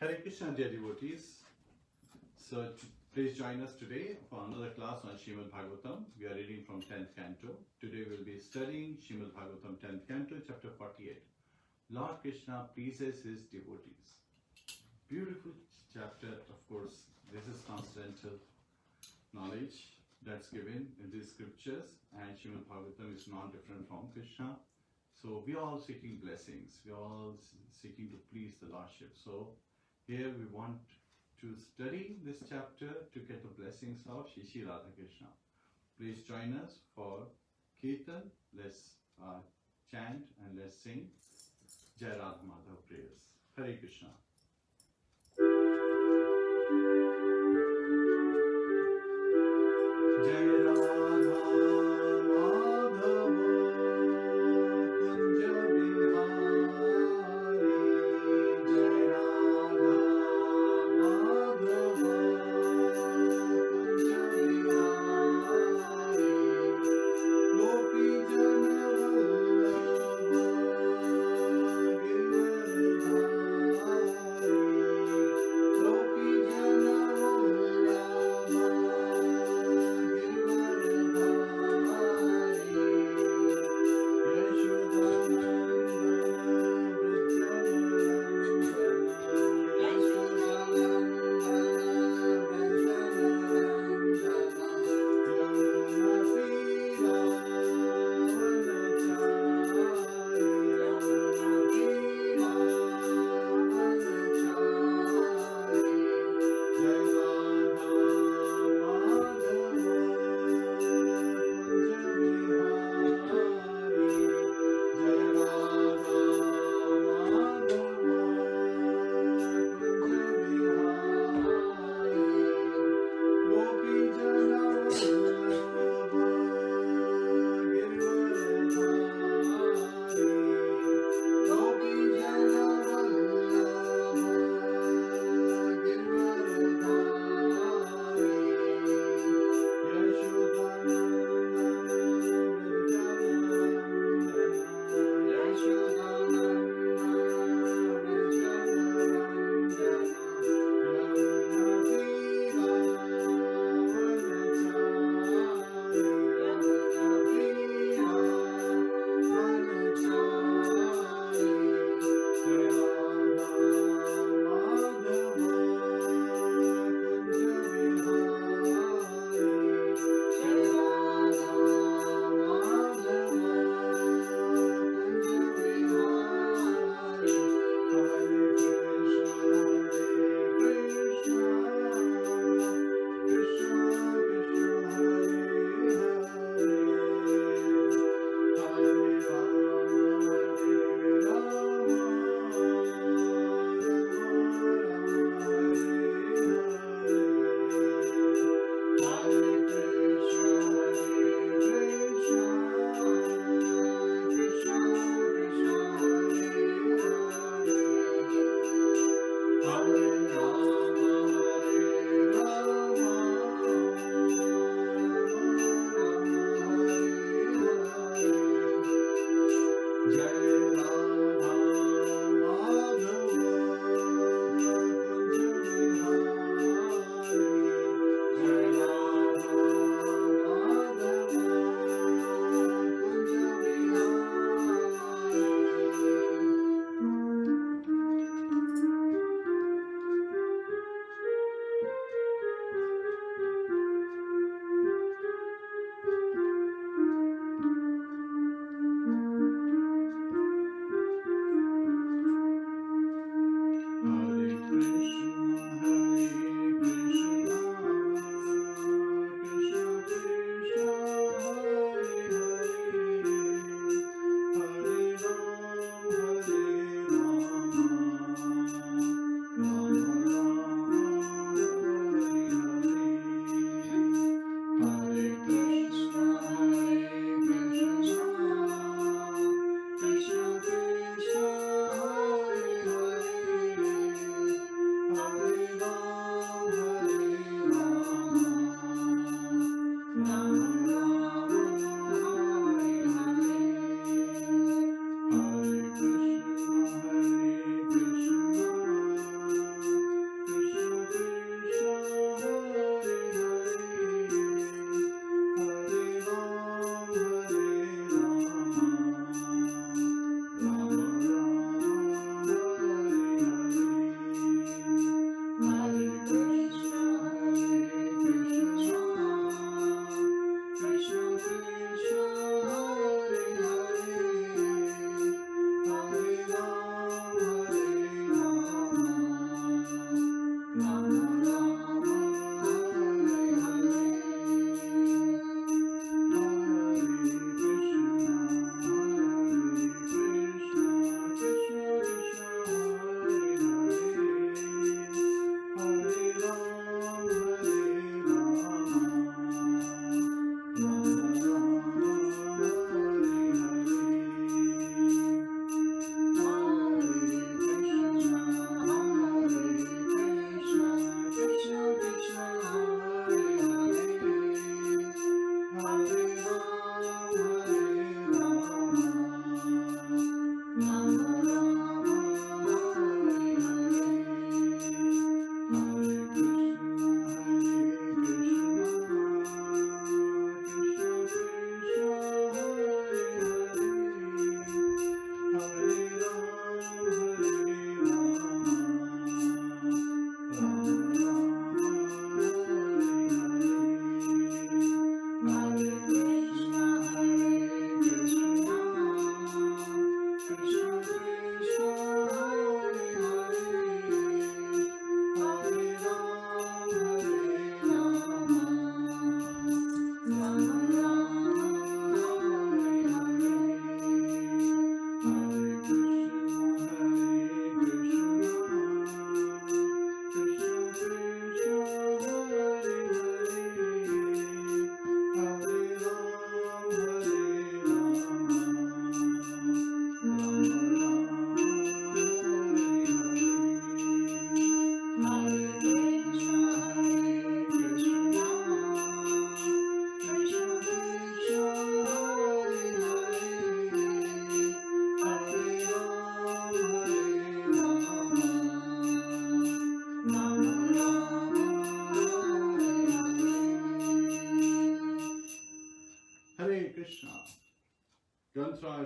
Hare Krishna, dear devotees. So please join us today for another class on Srimad Bhagavatam. We are reading from 10th canto. Today we will be studying Srimad Bhagavatam 10th canto, chapter 48. Lord Krishna pleases his devotees. Beautiful chapter, of course. This is transcendental knowledge that's given in these scriptures, and Srimad Bhagavatam is not different from Krishna. So we are all seeking blessings. We are all seeking to please the Lordship. So here we want to study this chapter to get the blessings of Shri Radha Krishna. Please join us for Kirtan. Let's chant and let's sing Jai Radha Madhav prayers. Hare Krishna. Jai Radha Madhav Kunja Bihari. Jai Radha Madhav Kunja Bihari. Gopi Jana Vallabha Girdhari.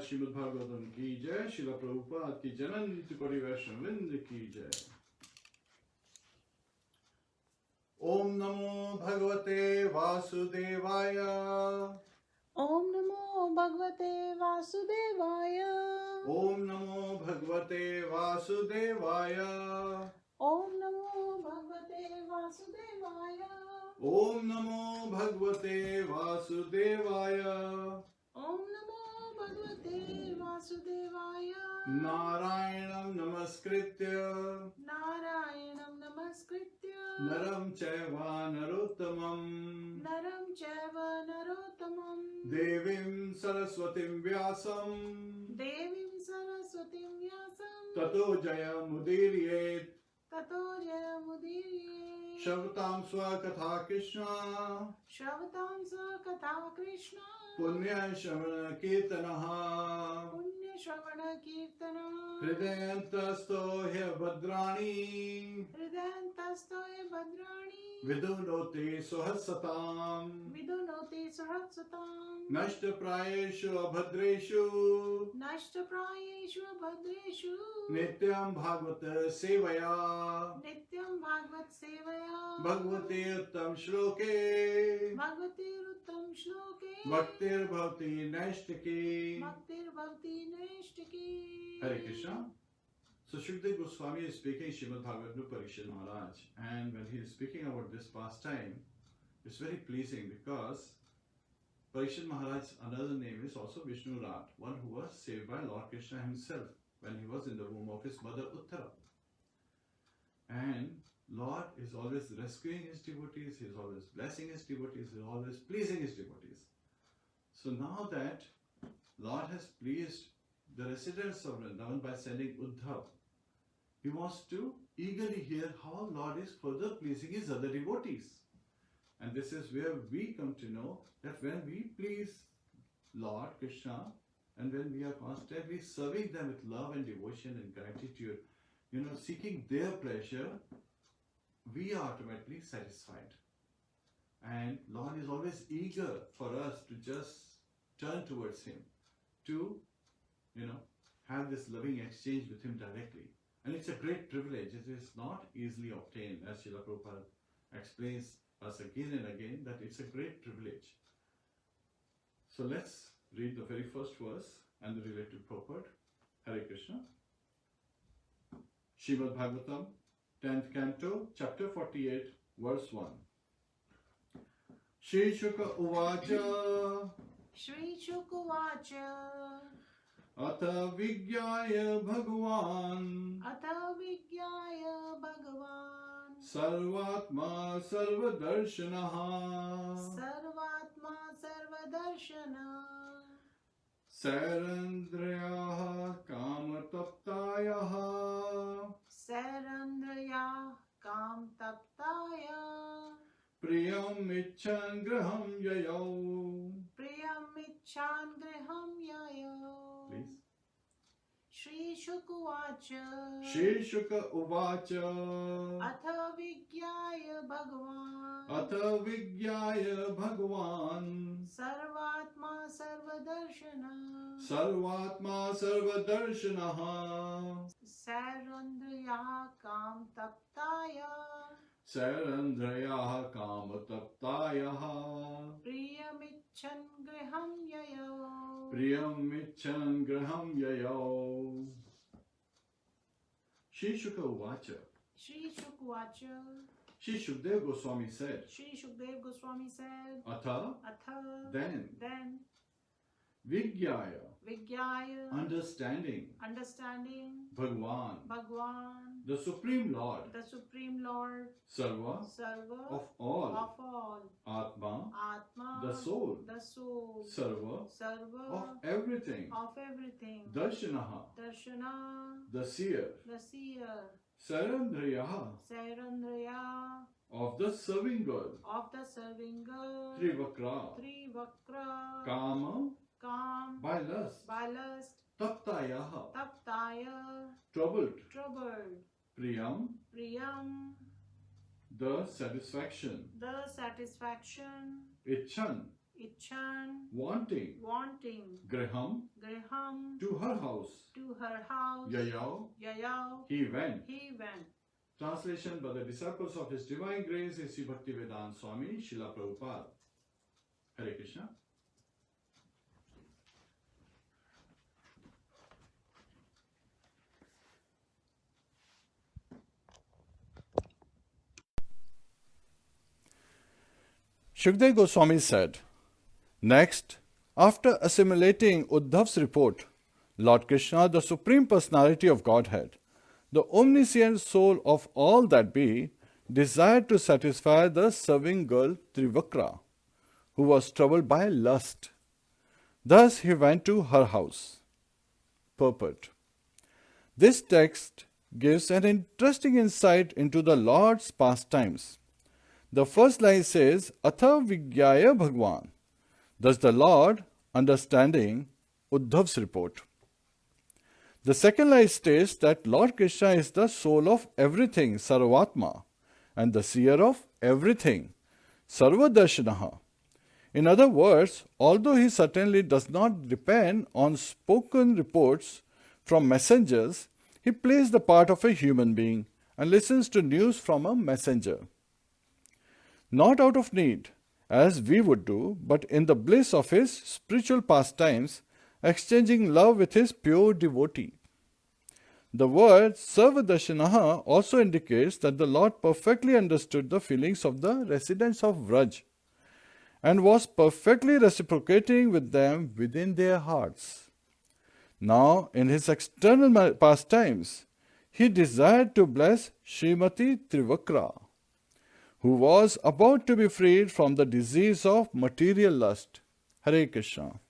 Srimad Bhagavatam ki jai, Srila Prabhupada ki Jananit Kori Vaishnavind ki jai. Om Namo Bhagavate Vasudevaya. Om Namo Bhagavate Vasudevaya. Om Namo Bhagavate Vasudevaya. Om Namo Bhagavate Vasudevaya. Om Namo Bhagavate Vasudevaya. Om Namo Bhagavate Vasudevaya. Narayanam Namaskritya Narayanam Namaskritya Naram Chaiva Narottamam Naram Chaiva Narottamam Devim Saraswatim Vyasam Devim Saraswatim Vyasam Tato Jaya Mudiriyet Tato Jaya Mudiriye Shavatam Swakatha Kṛṣṇa Shavatam Sakatha Kṛṣṇa Punya Shavana Kirtanaha Punya Shravana Kirtana Hridayantasto Hya Bhadrani Hridayantastoye Bhadrani Vidunote Suhasatam Vidunote Sahasratam Nashta Prayeshu Abhadreshu Nashtaprayeshu Bhadreshu Nityam Bhagavata Sevaya Nityam Bhagavat Sevaya Bhagavate Uttam Shloke Bhagavatir Uttam Shloke Bhaktir Bhavati Naishtaki. Bhaktir Bhavati Naishtaki. Hare Krishna. So Shukdev Goswami is speaking Srimad Bhagavatam to Parikshit Maharaj, and when he is speaking about this pastime, it's very pleasing because Parikshit Maharaj's another name is also Vishnu Rat, one who was saved by Lord Krishna himself when he was in the womb of his mother Uttara. And Lord is always rescuing his devotees, he is always blessing his devotees, he is always pleasing his devotees. So now that Lord has pleased the residents of Vrindavan by sending Uddhav, he wants to eagerly hear how Lord is further pleasing his other devotees. And this is where we come to know that when we please Lord Krishna and when we are constantly serving them with love and devotion and gratitude, seeking their pleasure, we are ultimately satisfied. And Lord is always eager for us to just turn towards Him, to, have this loving exchange with Him directly. And it's a great privilege. It is not easily obtained, as Srila Prabhupada explains us again and again, that it's a great privilege. So let's read the very first verse and the related purport. Hare Krishna. Srimad Bhagavatam, 10th Canto, Chapter 48, Verse 1. Shri Shuka Uvacha Shri Shukuvacha Atha Vigyaya Bhagavan Atha Vigyaya Bhagavan Sarvatma Sarvadarshanaha Sarvatma Sarvadarshana Sarandrayaha Kamataptayaha Sarandraya Kam Taptaya Priyam Icchan Graham Yayo. Priyam Icchan Griham Yayo. Please. Shri Shukuvacha Shri Shuka Uvacha Atha Vigyaya Bhagavan Atha Vigyaya Bhagavan Sarvatma Sarvadarshana Sarvatma Sarvadarshanaha Sarandraya Kam Taptaya Sarandrayaha Kamataptayaha Priyamichan Griham Yayo. Priyam Icchan Graham Yayo. Shri Shuka Uvacha. Shri Shukuvacha Shri Shukdev Goswami said, Shri Shukdev Goswami said Atha, Atha then, Vigyaya Vigyaya, understanding, Bhagwan, the Supreme Lord, the Supreme Lord, Sarva, Sarva, of all, Atma, the soul, Sarva, of everything, Darshanaha, the seer, Sarandrayaha, of the serving girl, Trivakra, Kama, by lust, Taptayaha, troubled, Priyam, the satisfaction, Icchan, Ichan, wanting, wanting, griham, griham, to her house, to her house, yayao, yayao, he went. he went. Translation by the disciples of His Divine Grace, His Bhaktivedanta Swami, Srila Prabhupada. Hare Krishna. Shukdev Goswami said, next, after assimilating Uddhav's report, Lord Krishna, the Supreme Personality of Godhead, the omniscient soul of all that be, desired to satisfy the serving girl Trivakra, who was troubled by lust. Thus he went to her house. Purport. This text gives an interesting insight into the Lord's pastimes. The first line says, Atha Vigyaya Bhagwan. Thus the Lord, understanding Uddhav's report. The second line states that Lord Krishna is the soul of everything, Sarvatma, and the seer of everything, Sarvadarshanaha. In other words, although he certainly does not depend on spoken reports from messengers, he plays the part of a human being and listens to news from a messenger. Not out of need, as we would do, but in the bliss of his spiritual pastimes, exchanging love with his pure devotee. The word Sarvadarshanaha also indicates that the Lord perfectly understood the feelings of the residents of Vraj and was perfectly reciprocating with them within their hearts. Now, in his external pastimes, he desired to bless Srimati Trivakra, who was about to be freed from the disease of material lust. Hare Krishna.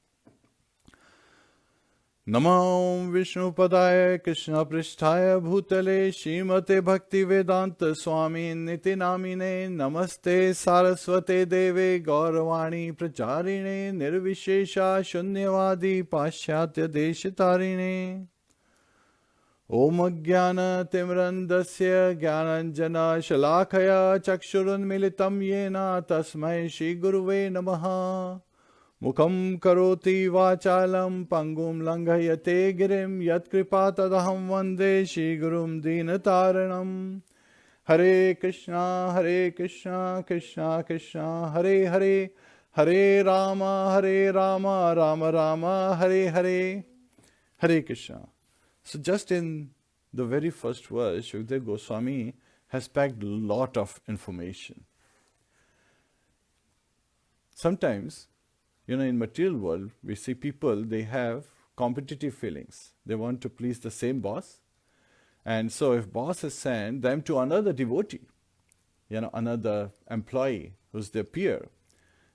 Namo Vishnu Padaya Krishna Pristhaya Bhutale Srimate Bhakti Vedanta Swami Niti Namine Namaste Saraswate Deve Gauravani Pracharine Nirvishesha Shunyavadi Paschatya Deshitarine Om Jnana Timrandasya Jnananjana Shalakaya Chakshurun Militam Yena Tasmai Shri Guruve Namaha Mukham Karoti Vachalam Pangum Langhayate Girim Yat Kripa Tadaham Vande Shri Gurum Dinataranam Hare Krishna Krishna Krishna Hare Hare Hare Rama Rama Rama Hare Hare Hare Krishna. So just in the very first verse, Shukdev Goswami has packed a lot of information. Sometimes, in material world, we see people, they have competitive feelings. They want to please the same boss. And so if boss has sent them to another devotee, another employee who's their peer,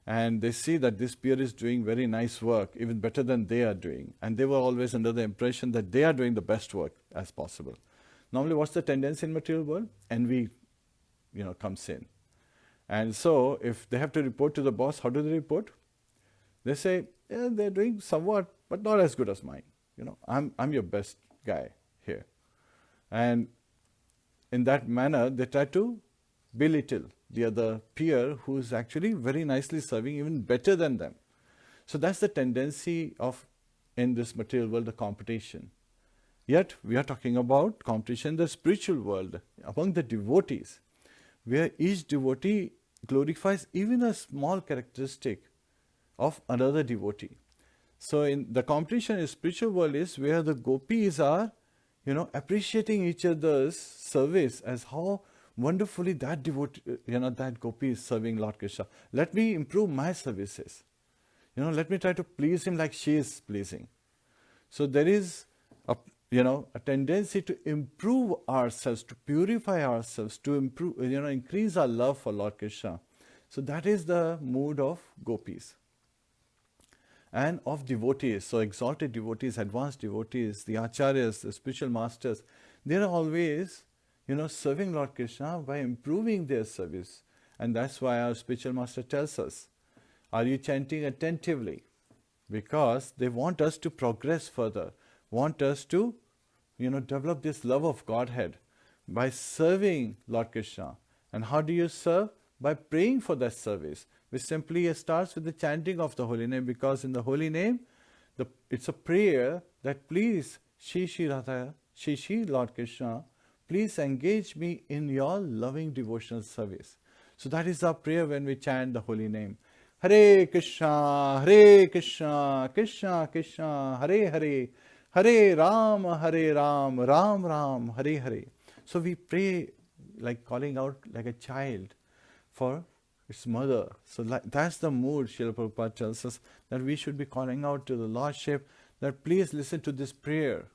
and they see that this peer is doing very nice work, even better than they are doing. And they were always under the impression that they are doing the best work as possible. Normally, what's the tendency in material world? Envy, comes in. And so, if they have to report to the boss, how do they report? They say, yeah, they're doing somewhat, but not as good as mine. I'm your best guy here. And in that manner, they try to belittle the other peer who is actually very nicely serving, even better than them. So that's the tendency of, in this material world, the competition. Yet, we are talking about competition in the spiritual world, among the devotees, where each devotee glorifies even a small characteristic of another devotee. So in the competition in spiritual world is where the gopis are, appreciating each other's service as how wonderfully that devotee, that gopi is serving Lord Krishna. Let me improve my services. Let me try to please him like she is pleasing. So there is a tendency to improve ourselves, to purify ourselves, to improve, increase our love for Lord Krishna. So that is the mood of gopis. And of devotees, so exalted devotees, advanced devotees, the acharyas, the spiritual masters, they are always, serving Lord Krishna by improving their service. And that's why our spiritual master tells us, are you chanting attentively? Because they want us to progress further, want us to, develop this love of Godhead by serving Lord Krishna. And how do you serve? By praying for that service, which simply starts with the chanting of the holy name, because in the holy name, it's a prayer that please, Shri Radha, Shri Lord Krishna, please engage me in your loving devotional service. So that is our prayer when we chant the holy name. Hare Krishna, Krishna Krishna, Hare Hare, Hare Ram, Ram Ram, Hare Hare. So we pray like calling out like a child for its mother. So that's the mood Srila Prabhupada tells us, that we should be calling out to the Lordship that please listen to this prayer.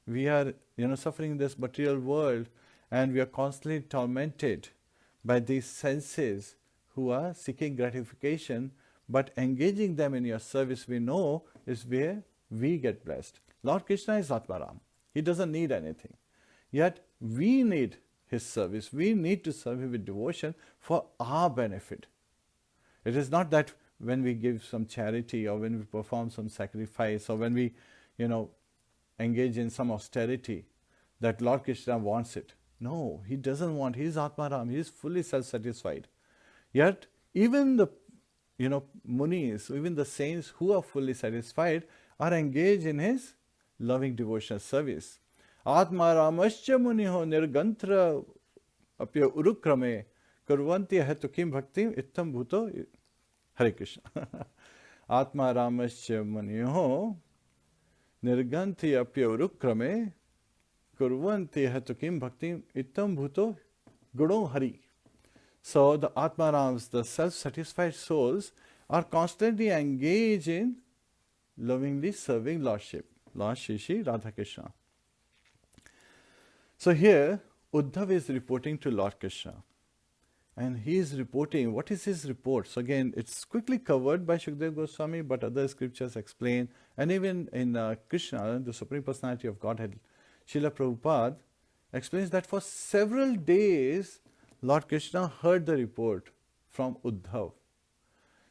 We are suffering in this material world, and we are constantly tormented by these senses who are seeking gratification, but engaging them in your service, we know, is where we get blessed. Lord Krishna is Atmaram. He doesn't need anything. Yet we need His service. We need to serve Him with devotion for our benefit. It is not that when we give some charity, or when we perform some sacrifice, or when we, engage in some austerity, that Lord Krishna wants it. No, He doesn't want. He is Atmaram. He is fully self-satisfied. Yet, even the munis, even the saints who are fully satisfied, are engaged in His loving devotional service. Atmaramascha muniho nirgantra apya urukrame kurvanti hetu kim bhaktim ittam bhuto. Hare Krishna. Atmaramascha muniho nirganti apya urukrame kurvanti hetu kim bhaktim ittam bhuto guno hari. So the Atmarams, the self-satisfied souls, are constantly engaged in lovingly serving Lordship, Lord Shri Radha Krishna. So here, Uddhav is reporting to Lord Krishna. And he is reporting, what is his report? So again, it's quickly covered by Shukdev Goswami, but other scriptures explain. And even in Krishna, the Supreme Personality of Godhead, Srila Prabhupada explains that for several days, Lord Krishna heard the report from Uddhav.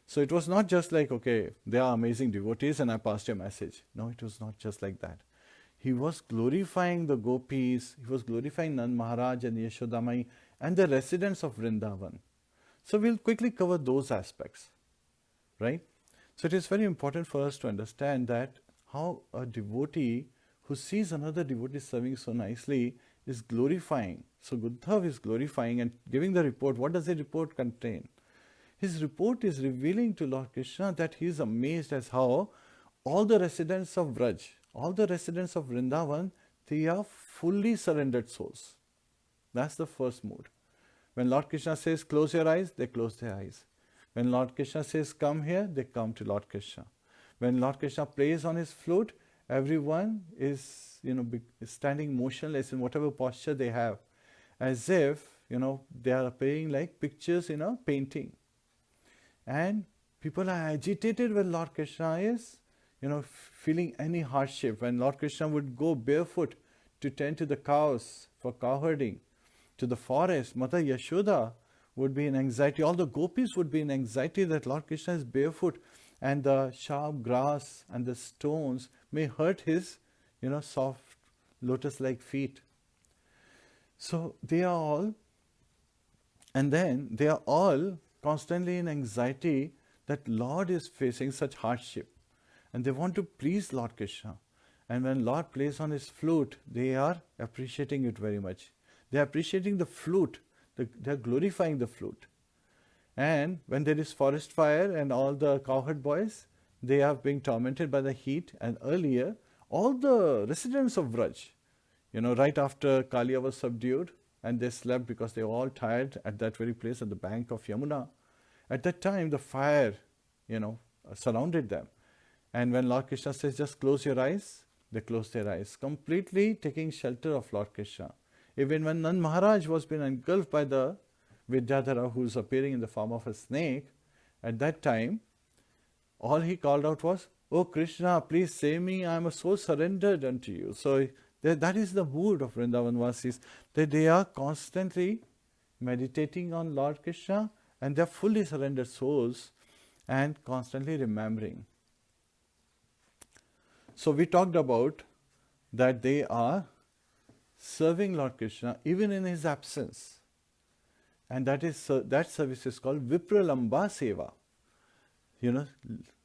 So it was not just like, okay, they are amazing devotees and I passed your message. No, it was not just like that. He was glorifying the gopis, he was glorifying Nand Maharaj and Yashodamai and the residents of Vrindavan. So we'll quickly cover those aspects, right? So it is very important for us to understand that how a devotee who sees another devotee serving so nicely is glorifying. So Uddhav is glorifying and giving the report. What does the report contain? His report is revealing to Lord Krishna that he is amazed as how all the residents of Braj, all the residents of Vrindavan, they are fully surrendered souls. That's the first mood. When Lord Krishna says, close your eyes, they close their eyes. When Lord Krishna says, come here, they come to Lord Krishna. When Lord Krishna plays on his flute, everyone is, standing motionless in whatever posture they have, as if, they are appearing like pictures in a painting. And people are agitated when Lord Krishna is, feeling any hardship. When Lord Krishna would go barefoot to tend to the cows for cow herding, to the forest, Mother Yashoda would be in anxiety. All the gopis would be in anxiety that Lord Krishna is barefoot and the sharp grass and the stones may hurt his, soft lotus-like feet. So they are all constantly in anxiety that Lord is facing such hardship. And they want to please Lord Krishna. And when Lord plays on his flute, they are appreciating it very much. They are appreciating the flute. They are glorifying the flute. And when there is forest fire and all the cowherd boys, they are being tormented by the heat. And earlier, all the residents of Vraj, right after Kaliya was subdued and they slept because they were all tired at that very place at the bank of Yamuna. At that time, the fire, surrounded them. And when Lord Krishna says, just close your eyes, they close their eyes, completely taking shelter of Lord Krishna. Even when Nand Maharaj was being engulfed by the Vidyadhara, who is appearing in the form of a snake, at that time, all he called out was, "Oh Krishna, please save me, I am so surrendered unto you." So that is the mood of Vrindavan Vasis, that they are constantly meditating on Lord Krishna and they are fully surrendered souls and constantly remembering. So we talked about that they are serving Lord Krishna even in his absence. And that service is called Vipralamba Seva.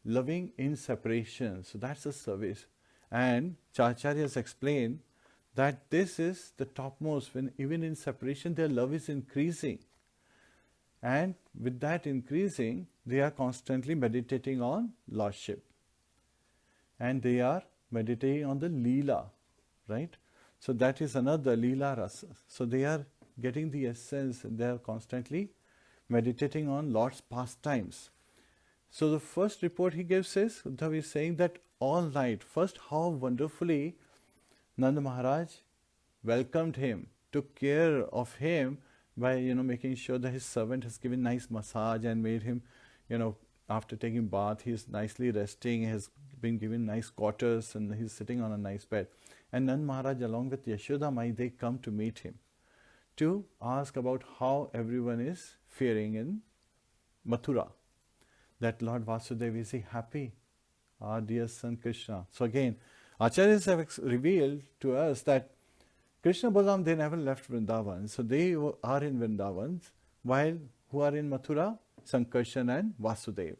loving in separation. So that's the service. And Chacharyas explain that this is the topmost, when even in separation their love is increasing. And with that increasing, they are constantly meditating on Lordship. And they are meditating on the Leela, right? So that is another Leela Rasa. So they are getting the essence, and they are constantly meditating on Lord's pastimes. So the first report he gives is, Uddhav is saying that all night, first how wonderfully Nanda Maharaj welcomed him, took care of him by making sure that his servant has given nice massage and made him, after taking bath, he is nicely resting, he has been given nice quarters, and he's sitting on a nice bed. And Nand Maharaj along with Yashoda Mai, they come to meet him to ask about how everyone is faring in Mathura. That Lord Vasudeva, is he happy? Our dear son Kṛṣṇa. So again, Acharyas have revealed to us that Kṛṣṇa Balaram, they never left Vrindavan. So they are in Vrindavan, while who are in Mathura? Sankarshan and Vasudeva.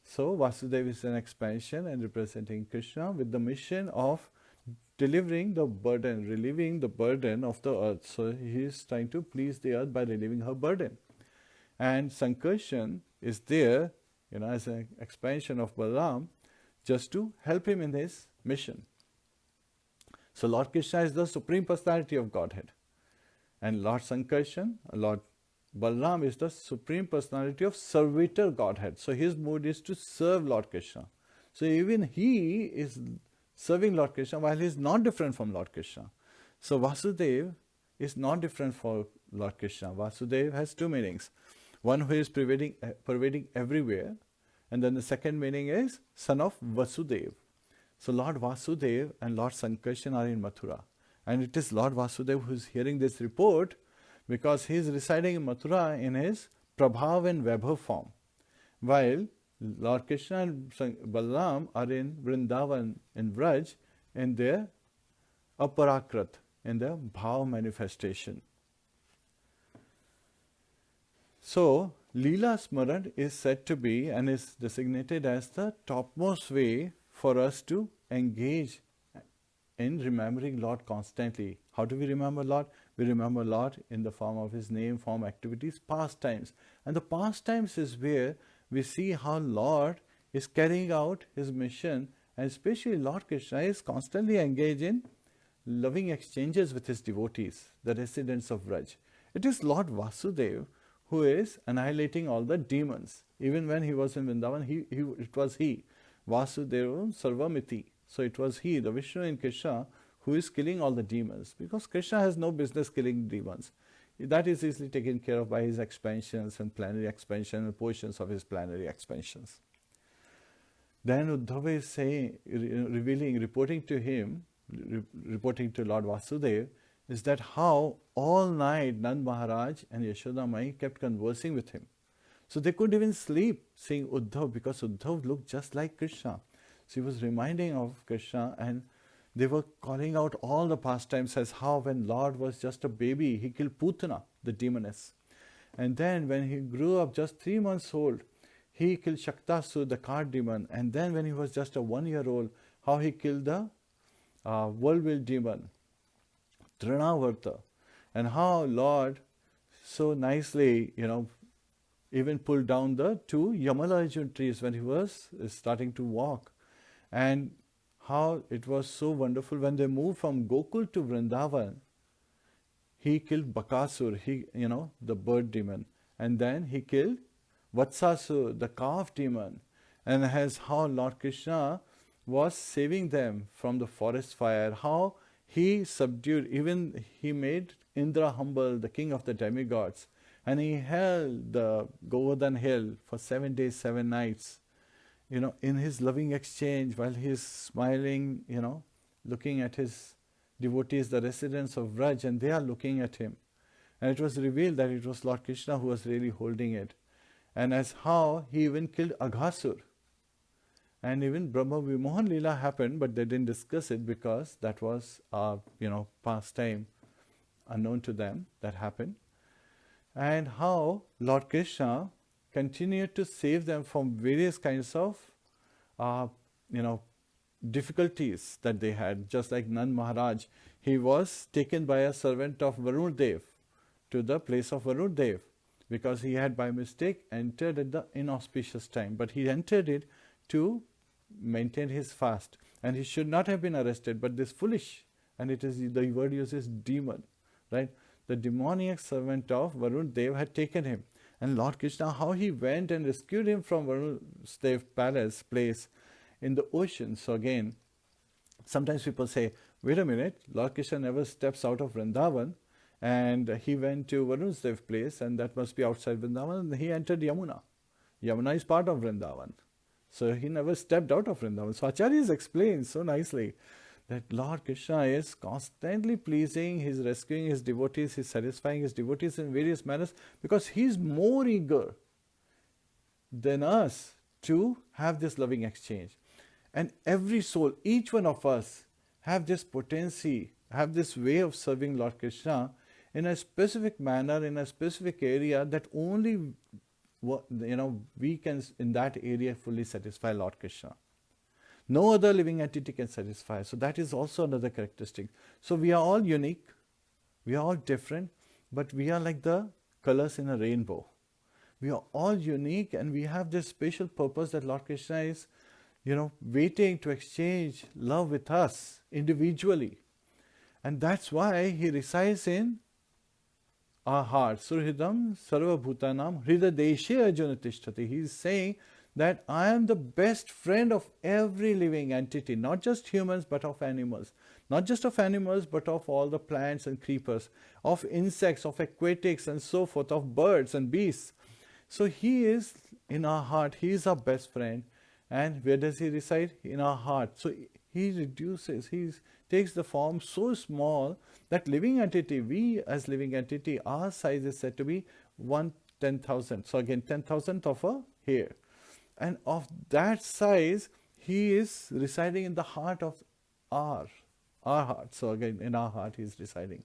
So Vasudeva is an expansion and representing Kṛṣṇa with the mission of delivering the burden, relieving the burden of the earth. So he is trying to please the earth by relieving her burden. And Sankarshan is there, as an expansion of Balaram, just to help him in his mission. So Lord Kṛṣṇa is the Supreme Personality of Godhead. And Lord Sankarshan, Lord Balaram is the Supreme Personality of Servitor Godhead. So his mood is to serve Lord Kṛṣṇa. So even he is serving Lord Kṛṣṇa while he is not different from Lord Kṛṣṇa. So Vasudeva is not different from Lord Kṛṣṇa. Vasudeva has two meanings. One who is pervading everywhere, and then the second meaning is son of Vasudeva. So Lord Vasudeva and Lord Sankarshan are in Mathura. And it is Lord Vasudeva who is hearing this report, because he is residing in Mathura in his Prabhav and Vaibhav form, while Lord Kṛṣṇa and Balaram are in Vrindavan, in Vraj, in their Aparakrat, in their Bhav manifestation. So, Leela Smaran is said to be and is designated as the topmost way for us to engage in remembering Lord constantly. How do we remember Lord? We remember Lord in the form of His name, form, activities, pastimes. And the pastimes is where we see how Lord is carrying out His mission, and especially Lord Kṛṣṇa is constantly engaged in loving exchanges with His devotees, the residents of Vraj. It is Lord Vasudeva who is annihilating all the demons. Even when he was in Vrindavan, it was he, Vasudeva Sarvamiti. So it was he, the Vishnu in Kṛṣṇa, who is killing all the demons, because Kṛṣṇa has no business killing demons. That is easily taken care of by his expansions and plenary expansion and portions of his plenary expansions. Then Uddhava is saying, reporting to Lord Vasudeva, is that how all night Nand Maharaj and Yashoda Mai kept conversing with him. So they couldn't even sleep seeing Uddhav, because Uddhav looked just like Kṛṣṇa. So he was reminding of Kṛṣṇa, and they were calling out all the pastimes, as how when Lord was just a baby, he killed Putana, the demoness. And then when he grew up just 3 months old, he killed Shaktasur, the cart demon. And then when he was just a 1 year old, how he killed the whirlwind demon, Trinavarta. And how Lord so nicely, even pulled down the 2 Yamalajun trees when he was starting to walk. And how it was so wonderful when they moved from Gokul to Vrindavan. He killed Bakasur, the bird demon. And then he killed Vatsasur, the calf demon. And as how Lord Kṛṣṇa was saving them from the forest fire, how he subdued, even he made Indra humble, the king of the demigods. And he held the Govardhan hill for 7 days, 7 nights. In his loving exchange, while he is smiling, looking at his devotees, the residents of Vraj, and they are looking at him. And it was revealed that it was Lord Kṛṣṇa who was really holding it. And as how he even killed Aghasur. And even Brahma Vimohan Leela happened, but they didn't discuss it because that was, past time, unknown to them, that happened. And how Lord Kṛṣṇa continued to save them from various kinds of, difficulties that they had. Just like Nand Maharaj, he was taken by a servant of Varun Dev to the place of Varun Dev because he had by mistake entered at the inauspicious time. But he entered it to maintain his fast, and he should not have been arrested. But this foolish, and it is the word used is demon, right? The demoniac servant of Varun Dev had taken him. And Lord Kṛṣṇa, how he went and rescued him from Varun Dev's place in the ocean. So again, sometimes people say, wait a minute, Lord Kṛṣṇa never steps out of Vrindavan, and he went to Varun Dev's place, and that must be outside Vrindavan, and he entered Yamuna. Yamuna is part of Vrindavan. So he never stepped out of Vrindavan. So Acharyas explains so nicely that Lord Kṛṣṇa is constantly pleasing, he's rescuing his devotees, he's satisfying his devotees in various manners, because he's more eager than us to have this loving exchange. And every soul, each one of us, have this potency, have this way of serving Lord Kṛṣṇa in a specific manner, in a specific area, that only we can in that area fully satisfy Lord Kṛṣṇa. No other living entity can satisfy. So that is also another characteristic. So we are all unique, we are all different, but we are like the colors in a rainbow. We are all unique, and we have this special purpose that Lord Kṛṣṇa is, waiting to exchange love with us individually. And that's why he resides in our heart. Surhridam sarva bhutanam hridadeshe arjuna tishtati. He is saying that I am the best friend of every living entity, not just humans but of animals. Not just of animals but of all the plants and creepers, of insects, of aquatics and so forth, of birds and beasts. So he is in our heart, he is our best friend. And where does he reside? In our heart. So he reduces, he takes the form so small that living entity, we as living entity, our size is said to be 1/10,000. So again, 10,000th of a hair. And of that size, he is residing in the heart of our heart. So again, in our heart he is residing.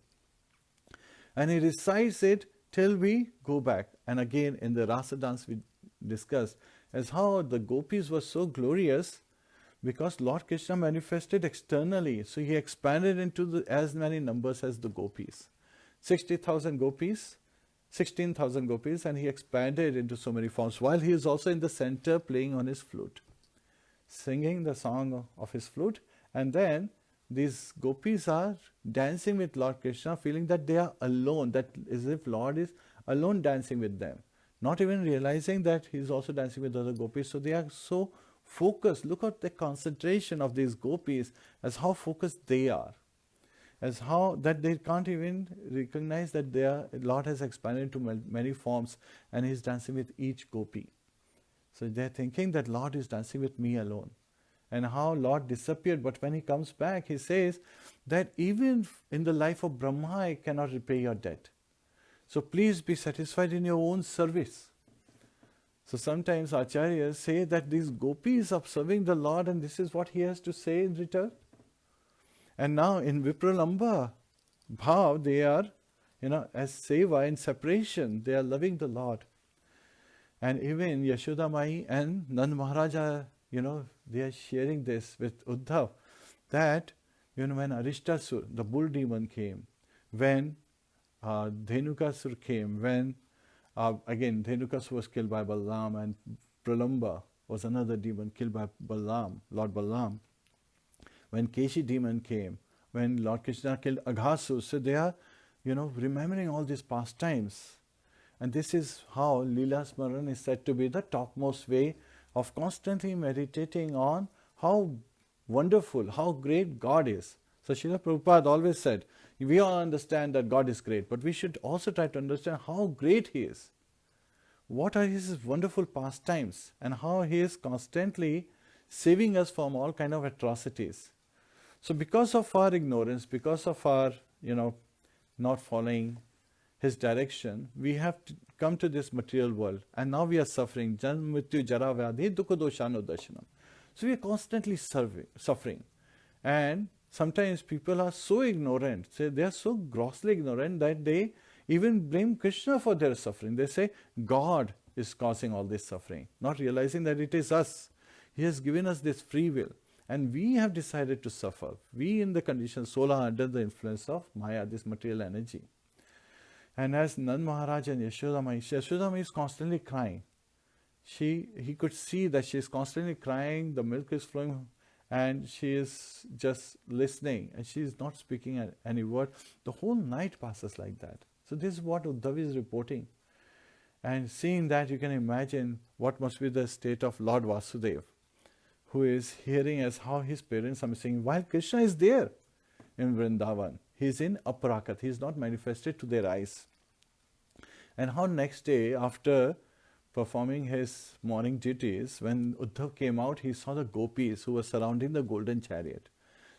And he resides it till we go back. And again, in the Rasa dance we discussed as how the gopis were so glorious because Lord Kṛṣṇa manifested externally. So he expanded into as many numbers as the gopis. 60,000 gopis, 16,000 gopis, and he expanded into so many forms, while he is also in the center playing on his flute, singing the song of his flute. And then these gopis are dancing with Lord Kṛṣṇa, feeling that they are alone, that as if Lord is alone dancing with them, not even realizing that he is also dancing with other gopis. So they are so focused. Look at the concentration of these gopis, as how focused they are, as how that they can't even recognize that their Lord has expanded into many forms and he is dancing with each gopi. So they are thinking that Lord is dancing with me alone, and how Lord disappeared. But when he comes back, he says that even in the life of Brahma, I cannot repay your debt. So please be satisfied in your own service. So sometimes acharyas say that these gopis are serving the Lord, and this is what he has to say in return. And now in Vipralamba Bhav, they are, as seva, in separation, they are loving the Lord. And even Yashoda Mai and Nand Maharaj are, they are sharing this with Uddhav, that, when Arishtasur, the bull demon came, when Dhenukasur came, when again Dhenukasur was killed by Balaram, and Pralamba was another demon killed by Balaram, Lord Balaram. When Keshi demon came, when Lord Kṛṣṇa killed Aghasur. So they are, remembering all these pastimes. And this is how Leela Smaran is said to be the topmost way of constantly meditating on how wonderful, how great God is. So Srila Prabhupada always said, we all understand that God is great, but we should also try to understand how great He is. What are His wonderful pastimes, and how He is constantly saving us from all kind of atrocities. So because of our ignorance, because of our, not following His direction, we have come to this material world, and now we are suffering. Janma mrityu jara vyadhi dukha doshano darshanam. So we are constantly suffering. And sometimes people are so ignorant, they are so grossly ignorant that they even blame Krishna for their suffering. They say God is causing all this suffering, not realizing that it is us. He has given us this free will, and we have decided to suffer. We in the conditioned soul are under the influence of Maya, this material energy. And as Nand Maharaj and Yashoda is constantly crying. He could see that she is constantly crying, the milk is flowing, and she is just listening, and she is not speaking any word. The whole night passes like that. So this is what Uddhav is reporting. And seeing that, you can imagine what must be the state of Lord Vasudeva, who is hearing as how his parents are missing, while Krishna is there in Vrindavan. He is in Aparakat. He is not manifested to their eyes. And how next day, after performing his morning duties, when Uddhav came out, he saw the gopis who were surrounding the golden chariot.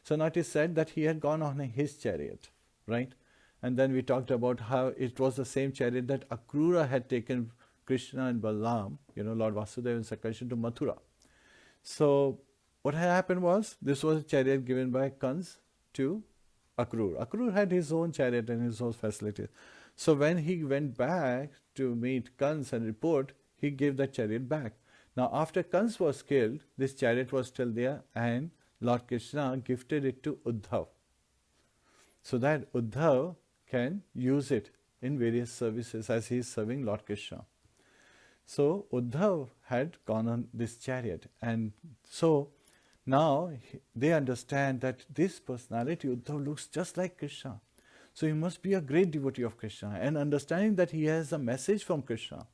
So now it is said that he had gone on his chariot, right? And then we talked about how it was the same chariot that Akrura had taken Krishna and Balaram, Lord Vasudeva and Sakrishna, to Mathura. So what had happened was, this was a chariot given by Kans to Akrura. Akrura had his own chariot and his own facilities. So when he went back to meet Kans and report, he gave that chariot back. Now after Kans was killed, this chariot was still there, and Lord Krishna gifted it to Uddhav, so that Uddhav can use it in various services as he is serving Lord Krishna. So Uddhav had gone on this chariot, and so now they understand that this personality, Uddhav, looks just like Krishna. So he must be a great devotee of Krishna, and understanding that he has a message from Krishna,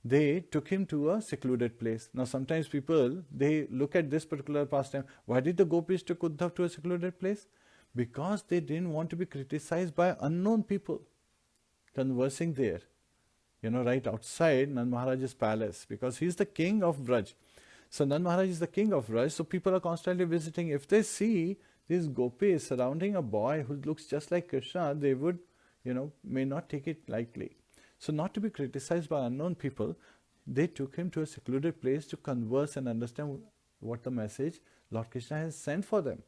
they took him to a secluded place. Now sometimes people, they look at this particular pastime. Why did the gopis take Uddhav to a secluded place? Because they didn't want to be criticized by unknown people conversing there, right outside Nand Maharaj's palace, because he is the king of Braj. So Nand Maharaj is the king of Braj, so people are constantly visiting. If they see these gopis surrounding a boy who looks just like Krishna, they would, may not take it lightly. So not to be criticized by unknown people, they took him to a secluded place to converse and understand what the message Lord Krishna has sent for them.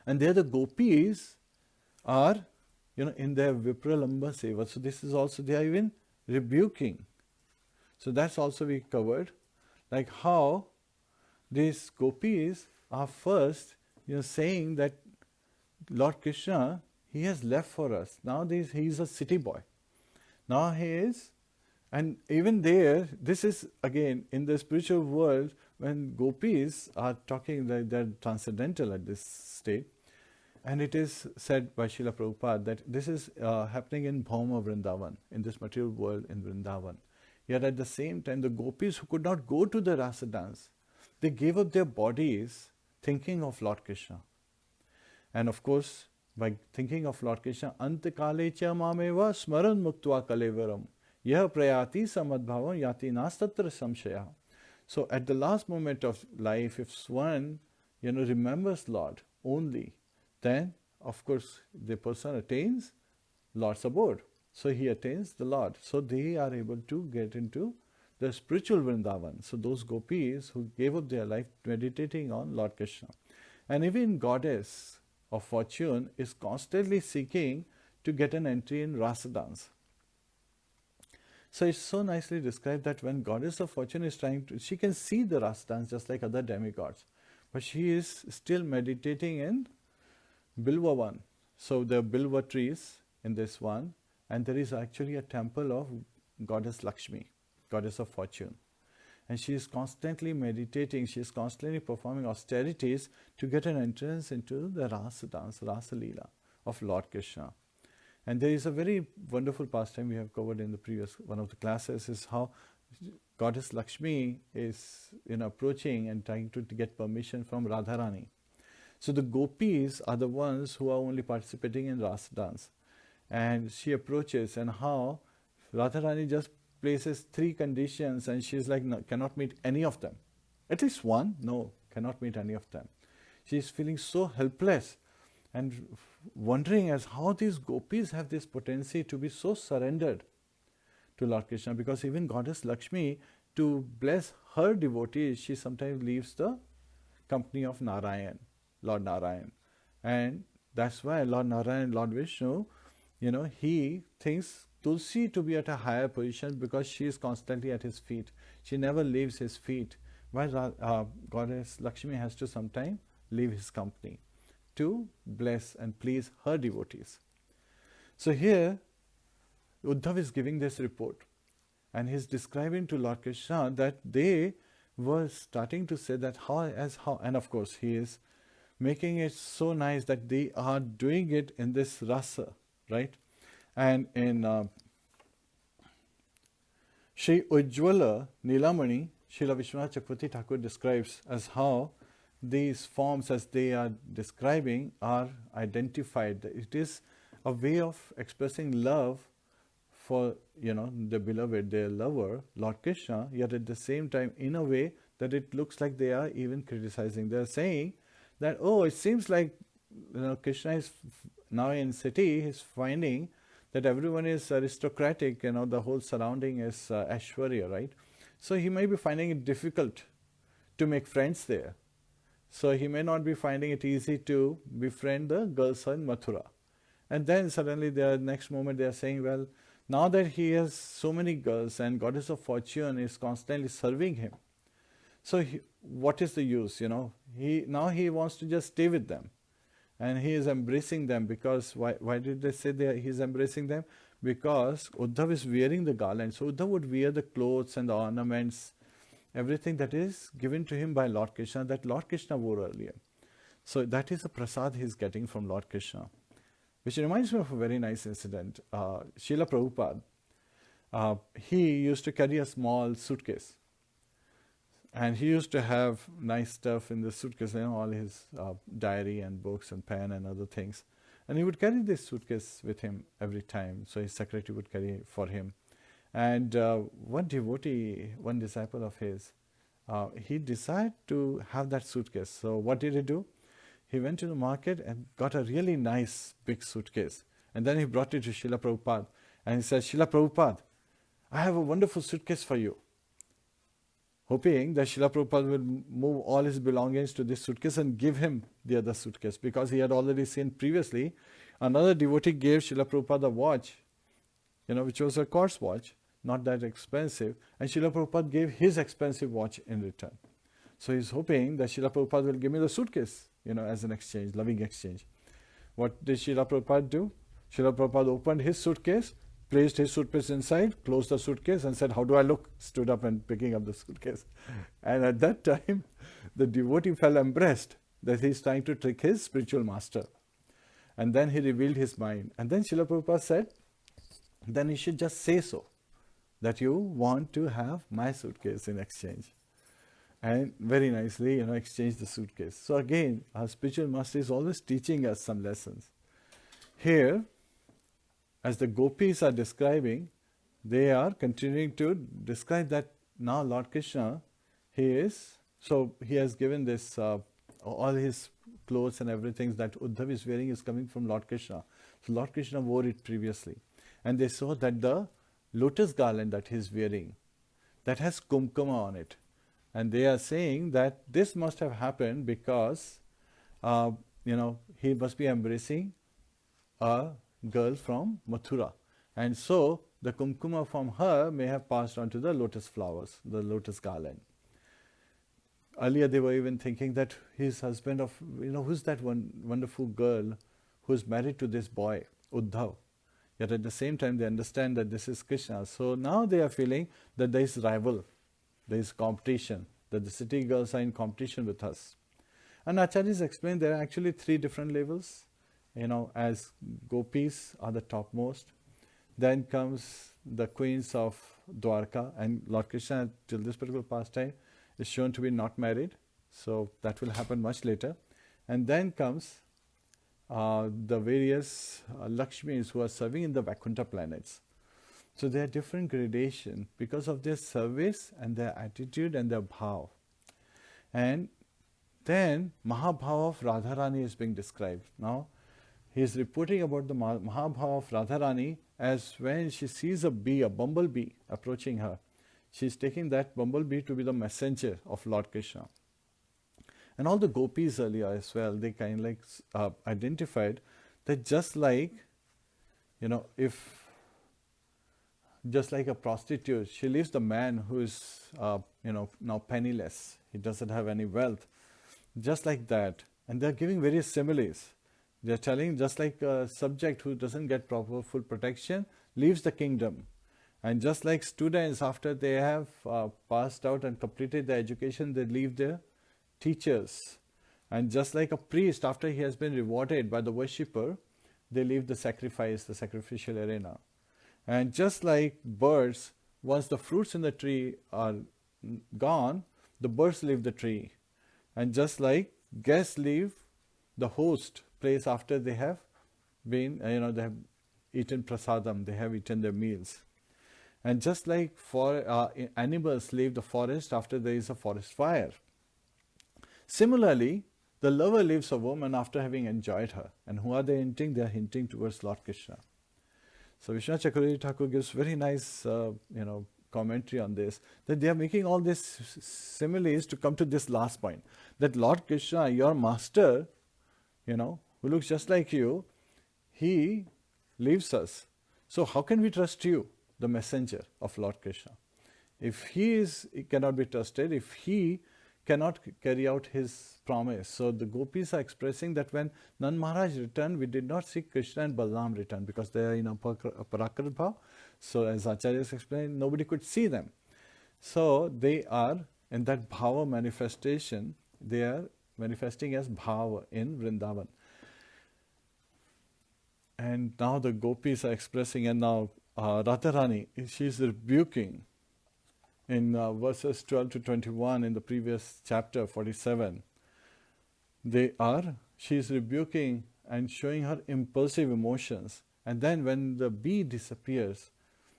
And there the gopis are, in their Vipralamba Seva. So this is also, they are even rebuking. So that's also we covered, like how these gopis are first, saying that Lord Krishna, he has left for us. Now he is a city boy. Now he is, and even there, this is again in the spiritual world, when gopis are talking, they're transcendental at this state. And it is said by Srila Prabhupada that this is happening in Bhauma Vrindavan, in this material world in Vrindavan. Yet at the same time, the gopis who could not go to the rasa dance, they gave up their bodies thinking of Lord Krishna. And of course, by thinking of Lord Krishna, Antakale cha mameva smaran muktva kalevaram yah prayati samadbhavam yati nastatra samshaya. So at the last moment of life, if one, remembers Lord only, then of course the person attains Lord's abode. So he attains the Lord. So they are able to get into the spiritual Vrindavan. So those gopis who gave up their life meditating on Lord Krishna. And even goddess of fortune is constantly seeking to get an entry in rasa dance. So it's so nicely described that when goddess of fortune is trying to, she can see the rasa dance just like other demigods, but she is still meditating in Bilva one. So there are Bilva trees in this one, and there is actually a temple of goddess Lakshmi, goddess of fortune. And she is constantly meditating, she is constantly performing austerities to get an entrance into the rasa dance, rasa leela of Lord Krishna. And there is a very wonderful pastime we have covered in the previous one of the classes, is how goddess Lakshmi is approaching and trying to get permission from Radharani. So the gopis are the ones who are only participating in rasa dance. And she approaches, and how Radharani just places 3 conditions, and she's like, no, cannot meet any of them. At least one, no, cannot meet any of them. She's feeling so helpless and wondering as how these gopis have this potency to be so surrendered to Lord Krishna, because even goddess Lakshmi, to bless her devotees, she sometimes leaves the company of Narayan, Lord Narayan. And that's why Lord Narayan, Lord Vishnu, he thinks Tulsi to be at a higher position because she is constantly at his feet. She never leaves his feet. While Goddess Lakshmi has to sometime leave his company to bless and please her devotees. So here, Uddhav is giving this report, and he's describing to Lord Kṛṣṇa that they were starting to say that how, and of course he is making it so nice that they are doing it in this rasa, right? And in Shri Ujjvala Nilamani, Srila Vishwanath Chakravarti Thakur describes as how these forms as they are describing are identified. It is a way of expressing love for the beloved, their lover, Lord Kṛṣṇa, yet at the same time in a way that it looks like they are even criticizing. They are saying that, it seems like Kṛṣṇa is now in city, he's finding that everyone is aristocratic, the whole surrounding is Aishwarya, right? So he may be finding it difficult to make friends there. So he may not be finding it easy to befriend the girls in Mathura. And then suddenly next moment they are saying, well, now that he has so many girls and Goddess of Fortune is constantly serving him, so what is the use? He wants to just stay with them, and he is embracing them. Because why did they say he is embracing them? Because Uddhav is wearing the garland. So Uddhav would wear the clothes and the ornaments, everything that is given to him by Lord Kṛṣṇa, that Lord Kṛṣṇa wore earlier. So that is a prasad he is getting from Lord Kṛṣṇa. Which reminds me of a very nice incident. Srila Prabhupada, he used to carry a small suitcase. And he used to have nice stuff in the suitcase, all his diary and books and pen and other things. And he would carry this suitcase with him every time. So his secretary would carry it for him. And one devotee, one disciple of his, he decided to have that suitcase. So what did he do? He went to the market and got a really nice big suitcase. And then he brought it to Srila Prabhupada. And he said, Srila Prabhupada, I have a wonderful suitcase for you. Hoping that Srila Prabhupada will move all his belongings to this suitcase and give him the other suitcase. Because he had already seen previously, another devotee gave Srila Prabhupada a watch, which was a quartz watch, not that expensive. And Srila Prabhupada gave his expensive watch in return. So he's hoping that Srila Prabhupada will give me the suitcase, as an exchange, loving exchange. What did Srila Prabhupada do? Srila Prabhupada opened his suitcase, placed his suitcase inside, closed the suitcase and said, how do I look? Stood up and picking up the suitcase. And at that time, the devotee felt embarrassed that he's trying to trick his spiritual master. And then he revealed his mind. And then Srila Prabhupada said, then you should just say so, that you want to have my suitcase in exchange. And very nicely, exchange the suitcase. So again, our spiritual master is always teaching us some lessons. Here, as the gopis are describing, they are continuing to describe that now Lord Kṛṣṇa, he has given this, all his clothes and everything that Uddhav is wearing is coming from Lord Kṛṣṇa. So Lord Kṛṣṇa wore it previously. And they saw that the lotus garland that he is wearing, that has kumkuma on it. And they are saying that this must have happened because, he must be embracing a girl from Mathura. And so the kumkuma from her may have passed on to the lotus flowers, the lotus garland. Earlier they were even thinking that his husband who's that one wonderful girl who's married to this boy, Uddhav. Yet at the same time they understand that this is Kṛṣṇa. So now they are feeling that there is rival, there is competition, that the city girls are in competition with us. And Acharyas explained there are actually 3 different levels. As gopis are the topmost. Then comes the queens of Dwarka, and Lord Kṛṣṇa till this particular pastime is shown to be not married. So that will happen much later. And then comes the various Lakshmis who are serving in the Vaikuntha planets. So there are different gradations because of their service and their attitude and their bhav. And then Mahabhava of Radharani is being described. Now he is reporting about the Mahabhava of Radharani as when she sees a bumblebee approaching her. She is taking that bumblebee to be the messenger of Lord Kṛṣṇa. And all the gopis earlier as well, they kind of identified that just like if just like a prostitute, she leaves the man who is, now penniless. He doesn't have any wealth. Just like that. And they're giving various similes. They're telling just like a subject who doesn't get proper full protection leaves the kingdom. And just like students, after they have passed out and completed their education, they leave their teachers. And just like a priest, after he has been rewarded by the worshipper, they leave the sacrificial arena. And just like birds, once the fruits in the tree are gone, the birds leave the tree. And just like guests leave the host place after they have been, they have eaten prasadam, they have eaten their meals. And just like animals leave the forest after there is a forest fire. Similarly, the lover leaves a woman after having enjoyed her. And who are they hinting? They are hinting towards Lord Kṛṣṇa. So Vishwanath Chakravarti Thakur gives very nice, commentary on this, that they are making all these similes to come to this last point, that Lord Kṛṣṇa, your master, who looks just like you, he leaves us. So how can we trust you, the messenger of Lord Kṛṣṇa? If he cannot be trusted, if he cannot carry out his promise. So the gopis are expressing that when Nand Maharaj returned, we did not see Kṛṣṇa and Balaram return because they are in Parakrit Bhav. So as Acharyas explained, nobody could see them. So they are in that Bhava manifestation, they are manifesting as Bhava in Vrindavan. And now the gopis are expressing, and now Radharani, she is rebuking in verses 12 to 21 in the previous chapter 47. She is rebuking and showing her impulsive emotions. And then when the bee disappears,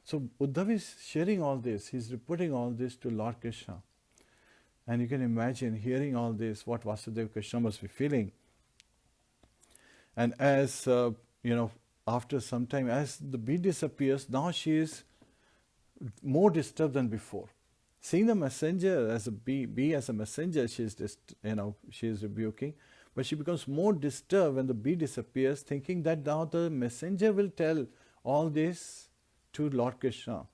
so Uddhav is sharing all this, he's reporting all this to Lord Kṛṣṇa. And you can imagine hearing all this, what Vasudeva Krishna must be feeling. And as, after some time, as the bee disappears, now she is more disturbed than before. Seeing the messenger as a bee as a messenger, she is rebuking, but she becomes more disturbed when the bee disappears, thinking that now the messenger will tell all this to Lord Kṛṣṇa,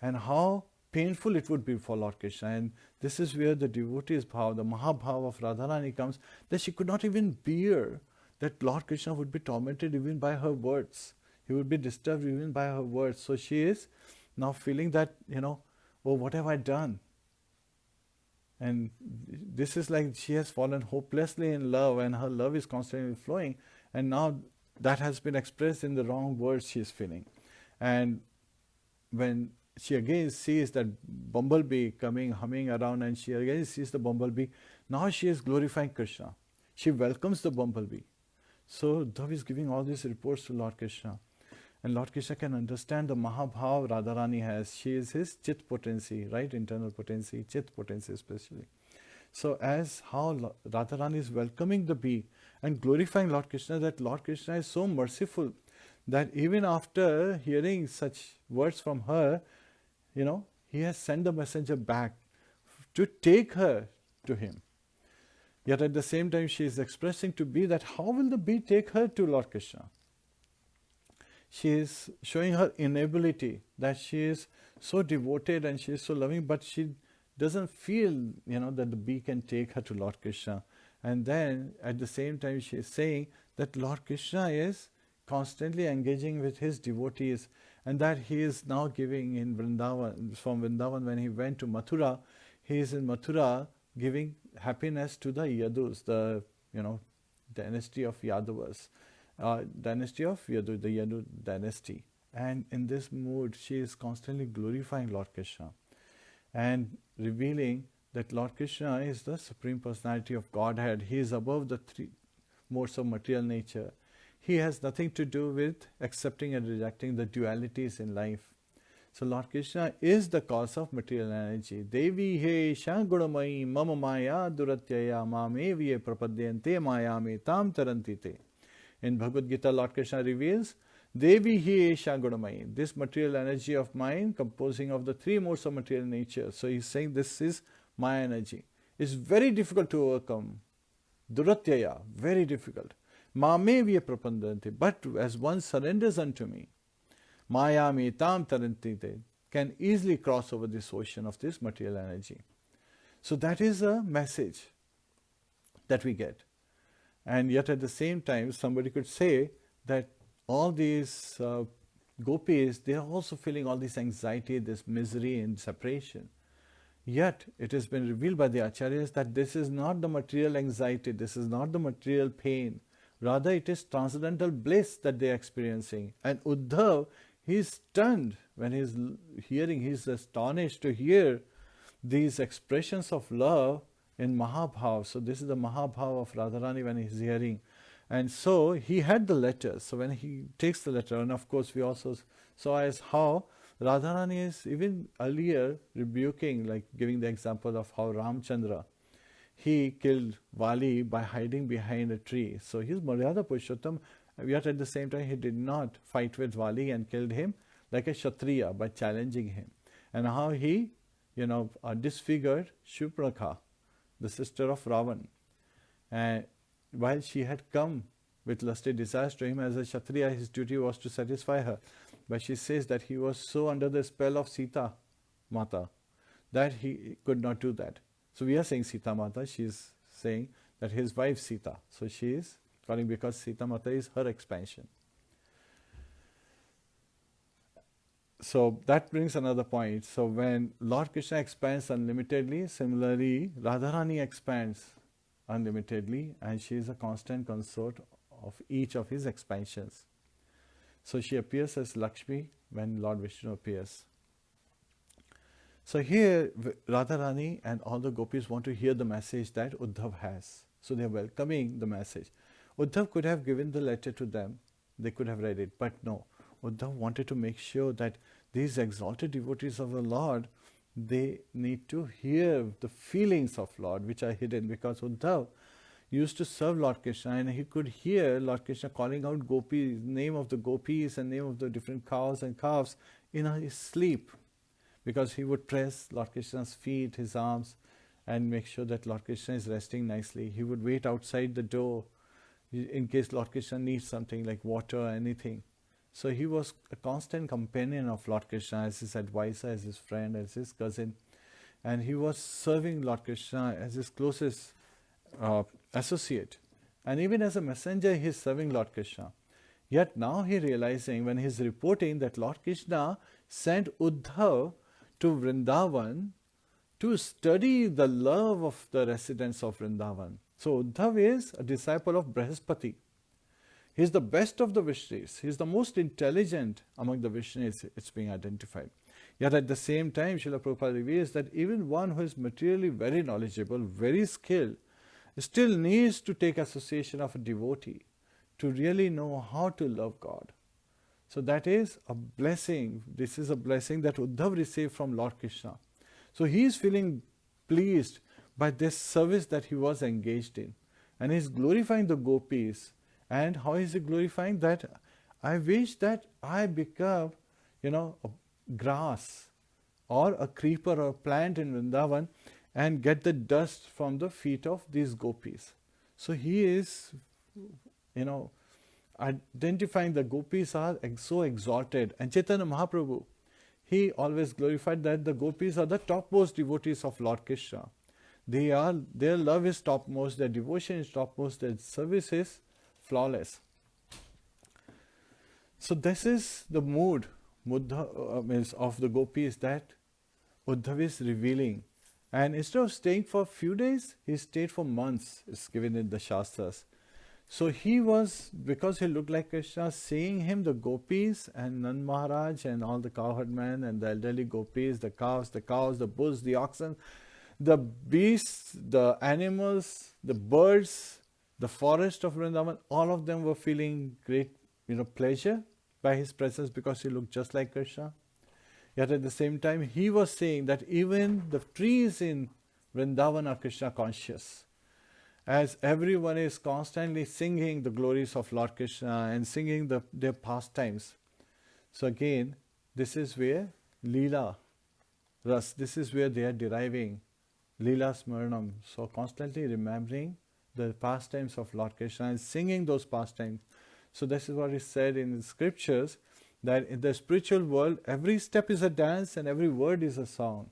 and how painful it would be for Lord Kṛṣṇa. And this is where the devotees bhav, the Mahabhav of Radharani comes, that she could not even bear that Lord Kṛṣṇa would be tormented even by her words. He would be disturbed even by her words. So she is now feeling that, oh, what have I done? And this is like she has fallen hopelessly in love, and her love is constantly flowing, and now that has been expressed in the wrong words she is feeling. And when she again sees that bumblebee coming, humming around, and she again sees the bumblebee, now she is glorifying Kṛṣṇa. She welcomes the bumblebee. So Uddhav is giving all these reports to Lord Kṛṣṇa. And Lord Kṛṣṇa can understand the Mahabhav Radharani has. She is his Chit potency, right? Internal potency, Chit potency especially. So as how Radharani is welcoming the bee and glorifying Lord Kṛṣṇa, that Lord Kṛṣṇa is so merciful that even after hearing such words from her, he has sent the messenger back to take her to him. Yet at the same time she is expressing to bee that how will the bee take her to Lord Kṛṣṇa? She is showing her inability, that she is so devoted and she is so loving, but she doesn't feel, that the bee can take her to Lord Kṛṣṇa. And then at the same time she is saying that Lord Kṛṣṇa is constantly engaging with his devotees, and that he is now giving in Vrindavan, from Vrindavan when he went to Mathura, he is in Mathura giving happiness to the Yadus, the dynasty of Yadavas. Dynasty of Yadu, the Yadu dynasty. And in this mood, she is constantly glorifying Lord Kṛṣṇa and revealing that Lord Kṛṣṇa is the Supreme Personality of Godhead. He is above the three modes of material nature. He has nothing to do with accepting and rejecting the dualities in life. So Lord Kṛṣṇa is the cause of material energy. Devi he shangudamai mama maya duratyaya mameviye prapadyante mayame tam tarantite. In Bhagavad Gita, Lord Kṛṣṇa reveals, Devi hi esha gunamai, this material energy of mine composing of the three modes of material nature. So he's saying this is my energy. It's very difficult to overcome. Duratyaya, very difficult. Mameviya prapadante, but as one surrenders unto me, Maya metam tarantite, can easily cross over this ocean of this material energy. So that is a message that we get. And yet at the same time, somebody could say that all these gopis, they are also feeling all this anxiety, this misery and separation. Yet it has been revealed by the acharyas that this is not the material anxiety, this is not the material pain. Rather, it is transcendental bliss that they are experiencing. And Uddhav, he is stunned when he is hearing, he is astonished to hear these expressions of love in Mahabhav. So this is the Mahabhav of Radharani when he is hearing. And so he had the letter. So when he takes the letter, and of course we also saw as how Radharani is even earlier rebuking, like giving the example of how Ramchandra, he killed Vali by hiding behind a tree. So he is Maryada Purushottam, yet at the same time he did not fight with Vali and killed him like a Kshatriya by challenging him. And how he, disfigured Shubhraka, the sister of Ravan. And while she had come with lusty desires to him as a Kshatriya, his duty was to satisfy her. But she says that he was so under the spell of Sita Mata that he could not do that. So we are saying Sita Mata, she is saying that his wife Sita. So she is calling because Sita Mata is her expansion. So that brings another point. So when Lord Krishna expands unlimitedly, similarly Radharani expands unlimitedly, and she is a constant consort of each of his expansions. So she appears as Lakshmi when Lord Vishnu appears. So here Radharani and all the gopis want to hear the message that Uddhav has. So they are welcoming the message. Uddhav could have given the letter to them, they could have read it, but no. Uddhav wanted to make sure that these exalted devotees of the Lord, they need to hear the feelings of Lord which are hidden, because Uddhav used to serve Lord Krishna and he could hear Lord Krishna calling out gopis, name of the gopis and name of the different cows and calves in his sleep, because he would press Lord Krishna's feet, his arms, and make sure that Lord Krishna is resting nicely. He would wait outside the door in case Lord Krishna needs something like water or anything. So he was a constant companion of Lord Krishna, as his advisor, as his friend, as his cousin. And he was serving Lord Krishna as his closest associate. And even as a messenger, he is serving Lord Krishna. Yet now he realizing, when he is reporting that Lord Krishna sent Uddhav to Vrindavan to study the love of the residents of Vrindavan. So Uddhav is a disciple of Brihaspati. He is the best of the Vishnus. He is the most intelligent among the Vishnus, it's being identified. Yet at the same time, Srila Prabhupada reveals that even one who is materially very knowledgeable, very skilled, still needs to take association of a devotee to really know how to love God. So that is a blessing. This is a blessing that Uddhav received from Lord Krishna. So he is feeling pleased by this service that he was engaged in. And he is glorifying the gopis. And how is he glorifying that? I wish that I become, a grass or a creeper or a plant in Vrindavan and get the dust from the feet of these gopis. So he is, identifying the gopis are so exalted. And Chaitanya Mahaprabhu, he always glorified that the gopis are the topmost devotees of Lord Krishna. Their love is topmost, their devotion is topmost, their service is flawless. So this is the mood of the gopis that Uddhav is revealing. And instead of staying for a few days, he stayed for months, is given in the Shastras. So he was, because he looked like Krishna, seeing him, the gopis and Nand Maharaj and all the cowherdmen and the elderly gopis, the cows, the bulls, the oxen, the beasts, the animals, the birds, the forest of Vrindavan, all of them were feeling great, pleasure by his presence because he looked just like Krishna. Yet at the same time, he was saying that even the trees in Vrindavan are Krishna conscious. As everyone is constantly singing the glories of Lord Krishna and singing their pastimes. So again, this is where Leela Ras, this is where they are deriving Leela Smaranam. So constantly remembering the pastimes of Lord Krishna and singing those pastimes. So this is what is said in the scriptures, that in the spiritual world, every step is a dance and every word is a song.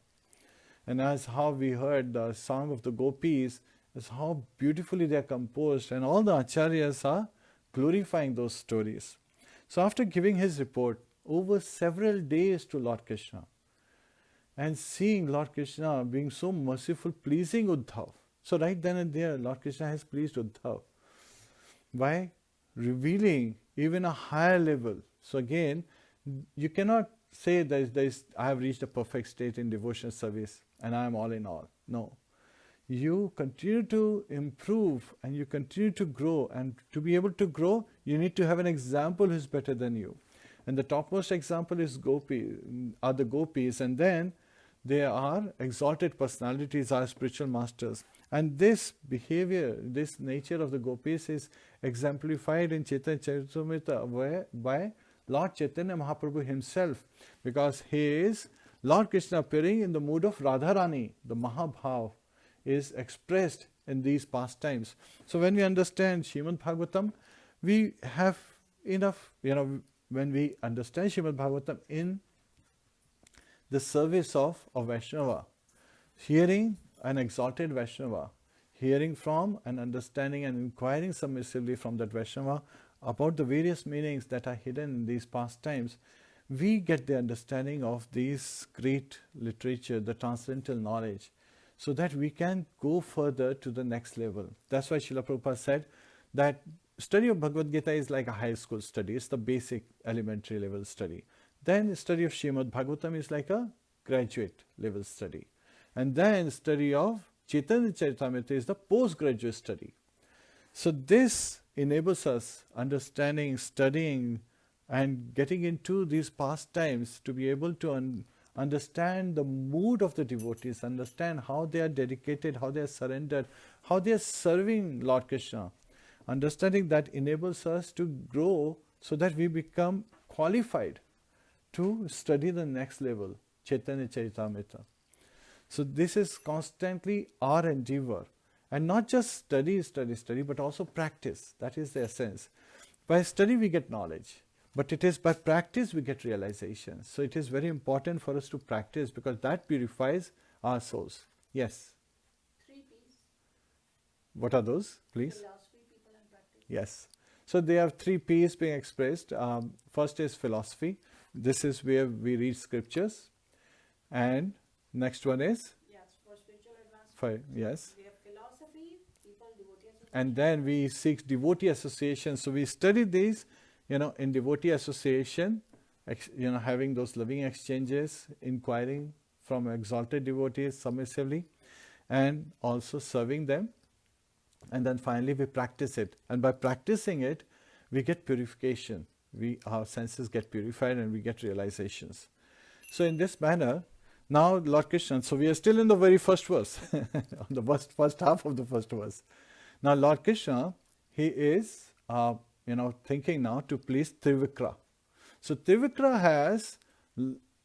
And as how we heard the song of the gopis, is how beautifully they are composed, and all the acharyas are glorifying those stories. So after giving his report over several days to Lord Kṛṣṇa, and seeing Lord Kṛṣṇa being so merciful, pleasing Uddhav. So right then and there, Lord Kṛṣṇa has pleased Uddhav by revealing even a higher level. So again, you cannot say that I have reached a perfect state in devotional service and I am all in all. No. You continue to improve and you continue to grow, and to be able to grow, you need to have an example who is better than you. And the topmost example is the gopis, and then there are exalted personalities, our spiritual masters. And this behavior, this nature of the gopis is exemplified in Chaitanya Charitamrita by Lord Chaitanya Mahaprabhu himself, because he is Lord Kṛṣṇa appearing in the mood of Radharani. The Mahabhav is expressed in these pastimes. So when we understand Srimad Bhagavatam, we have enough, when we understand Srimad Bhagavatam in the service of a Vaishnava, hearing an exalted Vaishnava, hearing from and understanding and inquiring submissively from that Vaishnava about the various meanings that are hidden in these pastimes, we get the understanding of this great literature, the transcendental knowledge, so that we can go further to the next level. That's why Srila Prabhupada said that study of Bhagavad Gita is like a high school study. It's the basic elementary level study. Then study of Srimad Bhagavatam is like a graduate level study. And then study of Chaitanya Charitamrita is the postgraduate study. So this enables us understanding, studying, and getting into these pastimes to be able to understand the mood of the devotees, understand how they are dedicated, how they are surrendered, how they are serving Lord Kṛṣṇa. Understanding that enables us to grow so that we become qualified to study the next level, Chaitanya Charitamrita. So this is constantly our endeavor. And not just study, but also practice. That is the essence. By study we get knowledge, but it is by practice we get realization. So it is very important for us to practice, because that purifies our souls. Yes? 3 P's. What are those, please? Philosophy, people, and practice. Yes. So there are 3 P's being expressed. First is philosophy. This is where we read scriptures. And next one is? Yes, for spiritual advancement. Yes. We have philosophy, people, devotee association. And then we seek devotee association. So we study these, in devotee association, having those loving exchanges, inquiring from exalted devotees submissively, and also serving them. And then finally we practice it. And by practicing it, we get purification. Our senses get purified and we get realizations. So in this manner, now Lord Kṛṣṇa, so we are still in the very first verse, on the first half of the first verse. Now Lord Kṛṣṇa, he is, thinking now to please Trivikra. So Trivikra has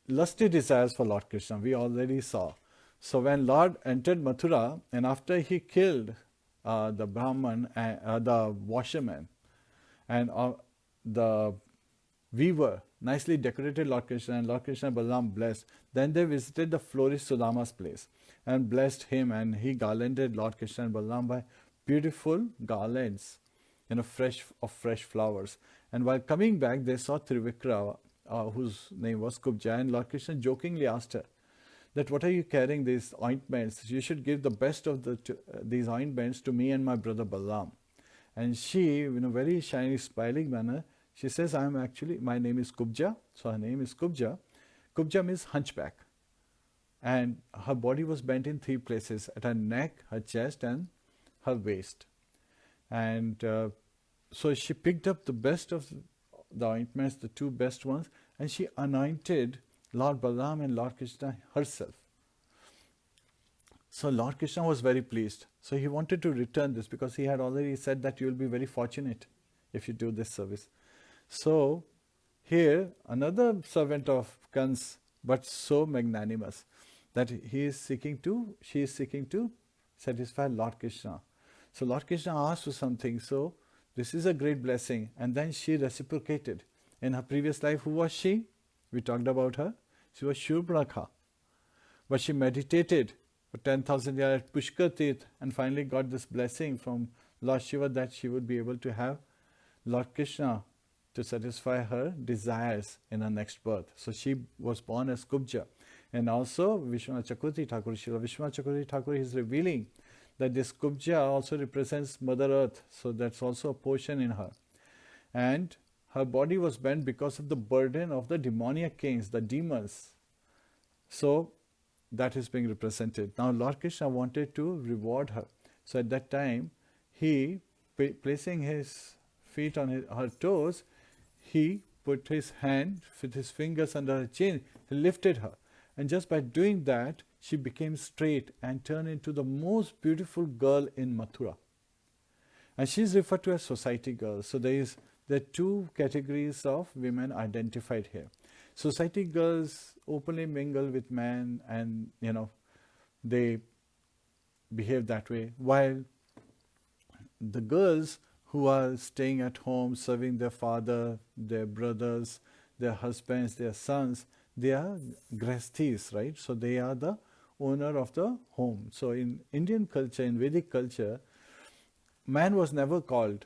lusty desires for Lord Kṛṣṇa, we already saw. So when Lord entered Mathura, and after he killed the Brahman, the washerman, and the weaver nicely decorated Lord Kṛṣṇa, and Lord Kṛṣṇa and Balaram blessed. Then they visited the florist Sudama's place and blessed him, and he garlanded Lord Kṛṣṇa and Balaram by beautiful garlands, of fresh flowers. And while coming back, they saw Trivikra, whose name was Kubja, and Lord Kṛṣṇa jokingly asked her that, what are you carrying these ointments? You should give the best of these ointments to me and my brother Balaram. And she, in a very shiny, smiling manner, she says, my name is Kubja. So her name is Kubja. Kubja means hunchback. And her body was bent in 3 places, at her neck, her chest, and her waist. And so she picked up the best of the ointments, the 2 best ones, and she anointed Lord Balaram and Lord Kṛṣṇa herself. So Lord Kṛṣṇa was very pleased. So he wanted to return this, because he had already said that you will be very fortunate if you do this service. So here another servant of Kans, but so magnanimous, that she is seeking to satisfy Lord Kṛṣṇa. So Lord Kṛṣṇa asked for something, so this is a great blessing. And then she reciprocated. In her previous life, who was she? We talked about her. She was Shurpanakha. But she meditated for 10,000 years at Pushkar Tirth and finally got this blessing from Lord Shiva that she would be able to have Lord Kṛṣṇa to satisfy her desires in her next birth. So she was born as Kubja. And also Vishwanath Chakravarti Thakur, Srila Vishwanath Chakravarti Thakur is revealing that this Kubja also represents Mother Earth. So that's also a portion in her. And her body was bent because of the burden of the demoniac kings, the demons. So that is being represented. Now Lord Kṛṣṇa wanted to reward her. So at that time, he, placing his feet on her toes, he put his hand with his fingers under her chin, he lifted her. And just by doing that, she became straight and turned into the most beautiful girl in Mathura. And she is referred to as society girls. So there are two categories of women identified here. Society girls openly mingle with men and, they behave that way. While the girls who are staying at home, serving their father, their brothers, their husbands, their sons, they are Grihasthis, right? So they are the owner of the home. So in Indian culture, in Vedic culture, man was never called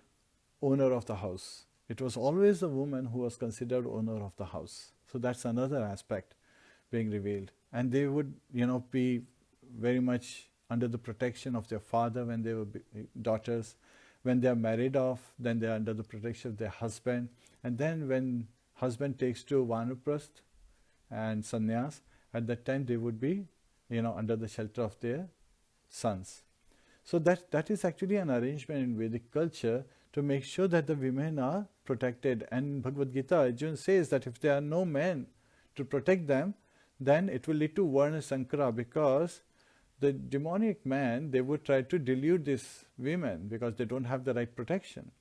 owner of the house. It was always the woman who was considered owner of the house. So that's another aspect being revealed. And they would, be very much under the protection of their father when they were daughters. When they are married off, then they are under the protection of their husband. And then when husband takes to Vanaprasth and sannyas, at that time they would be, under the shelter of their sons. So that is actually an arrangement in Vedic culture to make sure that the women are protected. And Bhagavad Gita, Arjuna says that if there are no men to protect them, then it will lead to Varna Sankara, because the demonic man, they would try to delude these women because they don't have the right protection.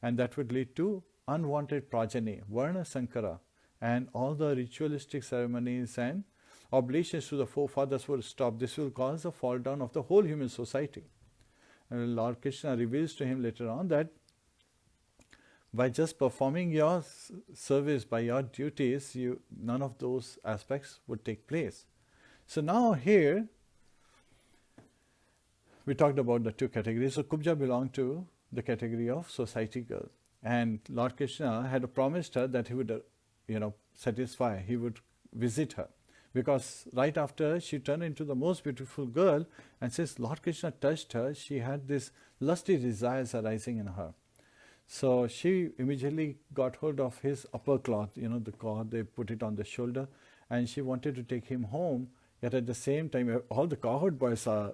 And that would lead to unwanted progeny, Varna Sankara, and all the ritualistic ceremonies and oblations to the forefathers will stop. This will cause a fall down of the whole human society. And Lord Kṛṣṇa reveals to him later on that by just performing your service, by your duties, none of those aspects would take place. So now here, we talked about the two categories. So Kubja belonged to the category of society girl. And Lord Kṛṣṇa had promised her that he would, satisfy, he would visit her. Because right after she turned into the most beautiful girl, and since Lord Kṛṣṇa touched her, she had this lusty desires arising in her. So she immediately got hold of his upper cloth, the cloth, they put it on the shoulder, and she wanted to take him home. Yet at the same time, all the cowherd boys are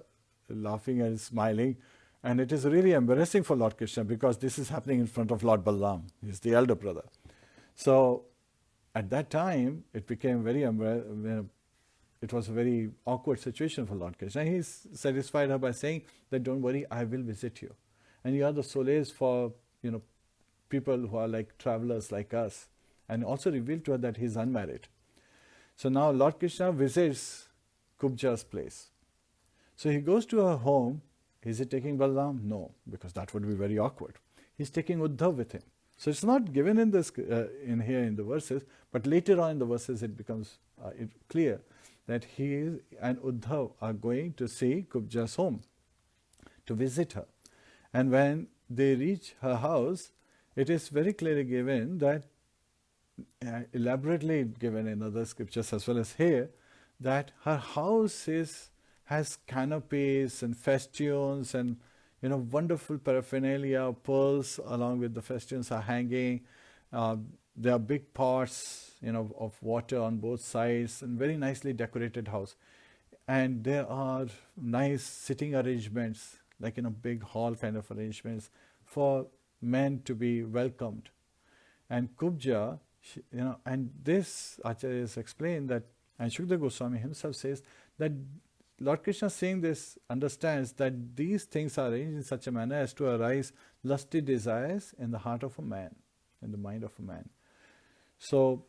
laughing and smiling, and it is really embarrassing for Lord Kṛṣṇa because this is happening in front of Lord Balaram. He's the elder brother. So at that time, it became it was a very awkward situation for Lord Kṛṣṇa. He satisfied her by saying that, don't worry, I will visit you. And you are the solace for, people who are like travelers like us. And also revealed to her that he is unmarried. So now Lord Kṛṣṇa visits Kubja's place. So he goes to her home. Is he taking Balaram? No, because that would be very awkward. He's taking Uddhav with him. So it's not given in this in the verses, but later on in the verses it becomes clear that he and Uddhav are going to see Kubja's home, to visit her. And when they reach her house, it is very clearly given that, elaborately given in other scriptures as well as here, that her house has canopies and festoons and wonderful paraphernalia, pearls along with the festoons are hanging. There are big pots, of water on both sides, and very nicely decorated house. And there are nice sitting arrangements, like in a big hall kind of arrangements for men to be welcomed. And Kubja, and this Acharya has explained that, and Shukdev Goswami himself says that Lord Kṛṣṇa saying this understands that these things are arranged in such a manner as to arise lusty desires in the heart of a man, in the mind of a man. So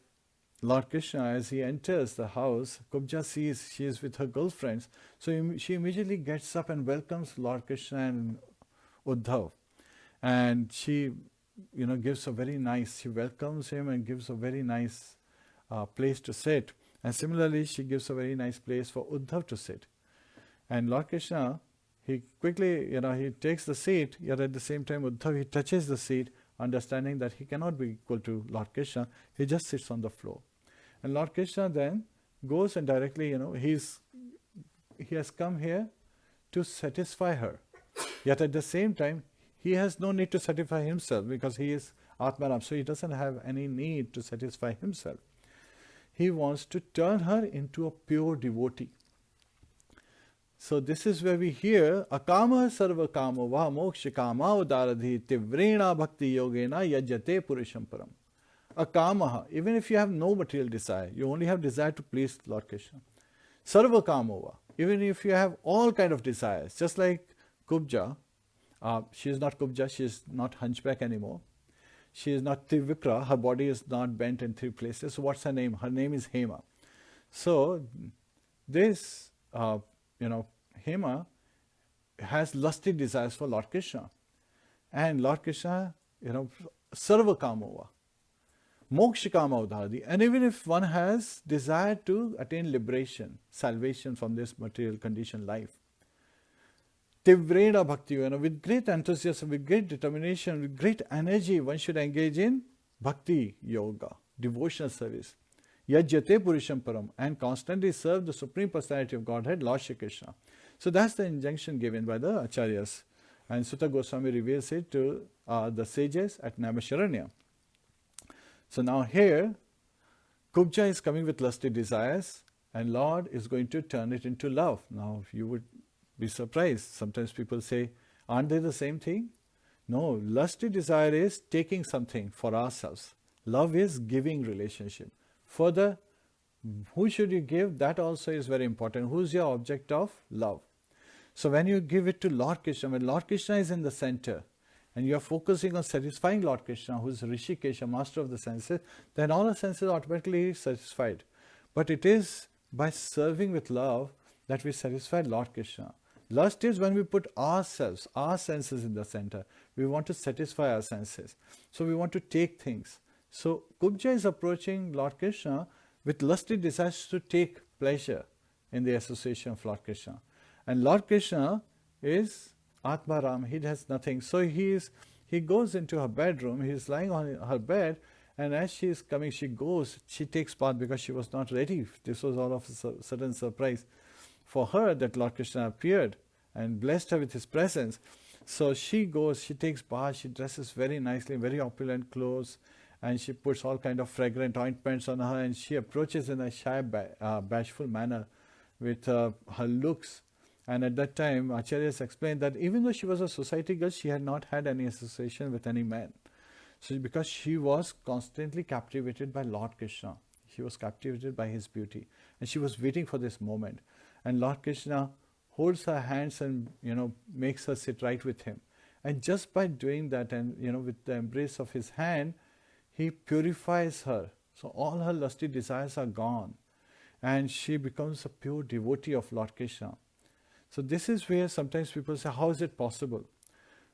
Lord Kṛṣṇa, as he enters the house, Kubja sees she is with her girlfriends. So she immediately gets up and welcomes Lord Kṛṣṇa and Uddhav. And she gives a very nice, she welcomes him and gives a very nice place to sit. And similarly, she gives a very nice place for Uddhav to sit. And Lord Krishna, he quickly, he takes the seat, yet at the same time Uddhav, he touches the seat, understanding that he cannot be equal to Lord Krishna. He just sits on the floor. And Lord Krishna then goes and directly, he has come here to satisfy her. Yet at the same time, he has no need to satisfy himself because he is Atmaram, so he doesn't have any need to satisfy himself. He wants to turn her into a pure devotee. So this is where we hear akama sarva kamo va moksha kama udaradhi tivrena bhakti yogena yajate purusham param. Akamaha, even if you have no material desire, you only have desire to please Lord Krishna. Sarva kamo va, even if you have all kind of desires, just like Kubja, she is not Kubja, she is not hunchback anymore. She is not Trivikra, her body is not bent in three places. So what's her name? Her name is Hema. So this, Hema has lusty desires for Lord Krishna. And Lord Krishna, sarva kamova, moksha kama udharadi. And even if one has desire to attain liberation, salvation from this material conditioned life, Tivrena bhakti, with great enthusiasm, with great determination, with great energy, one should engage in bhakti yoga, devotional service. Yajyate purusham param, and constantly serve the Supreme Personality of Godhead, Lord Shri Krishna. So that's the injunction given by the Acharyas. And Sutta Goswami reveals it to the sages at Naimisharanya. So now here, Kubja is coming with lusty desires, and Lord is going to turn it into love. Now you would be surprised. Sometimes people say, aren't they the same thing? No, lusty desire is taking something for ourselves. Love is giving relationship. Further, who should you give? That also is very important. Who's your object of love? So when you give it to Lord Krishna, when Lord Krishna is in the center, and you are focusing on satisfying Lord Krishna, who is Rishikesha, master of the senses, then all the senses are automatically satisfied. But it is by serving with love that we satisfy Lord Krishna. Lust is when we put ourselves, our senses in the center. We want to satisfy our senses. So we want to take things. So Kubja is approaching Lord Krishna with lusty desires to take pleasure in the association of Lord Krishna. And Lord Krishna is Atmaram, he has nothing. So he goes into her bedroom, he is lying on her bed, and as she is coming, she takes bath because she was not ready. This was all of a sudden surprise for her that Lord Krishna appeared and blessed her with his presence. So she goes, she takes bath, she dresses very nicely, very opulent clothes, and she puts all kind of fragrant ointments on her, and she approaches in a shy, bashful manner with her looks. And at that time, Acharyas explained that even though she was a society girl, she had not had any association with any man. So because she was constantly captivated by Lord Krishna. She was captivated by his beauty. And she was waiting for this moment. And Lord Krishna holds her hands and, makes her sit right with him. And just by doing that and, with the embrace of his hand, he purifies her. So all her lusty desires are gone. And she becomes a pure devotee of Lord Krishna. So this is where sometimes people say, how is it possible?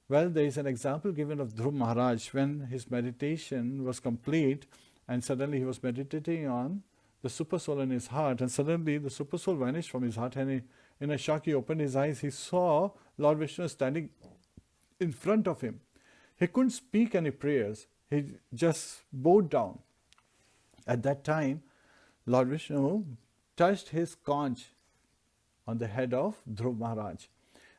Well, there is an example given of Dhruv Maharaj when his meditation was complete and suddenly he was meditating on the Supersoul in his heart, and suddenly the Supersoul vanished from his heart, and in a shock he opened his eyes. He saw Lord Vishnu standing in front of him. He couldn't speak any prayers. He just bowed down. At that time, Lord Vishnu touched his conch on the head of Dhruv Maharaj.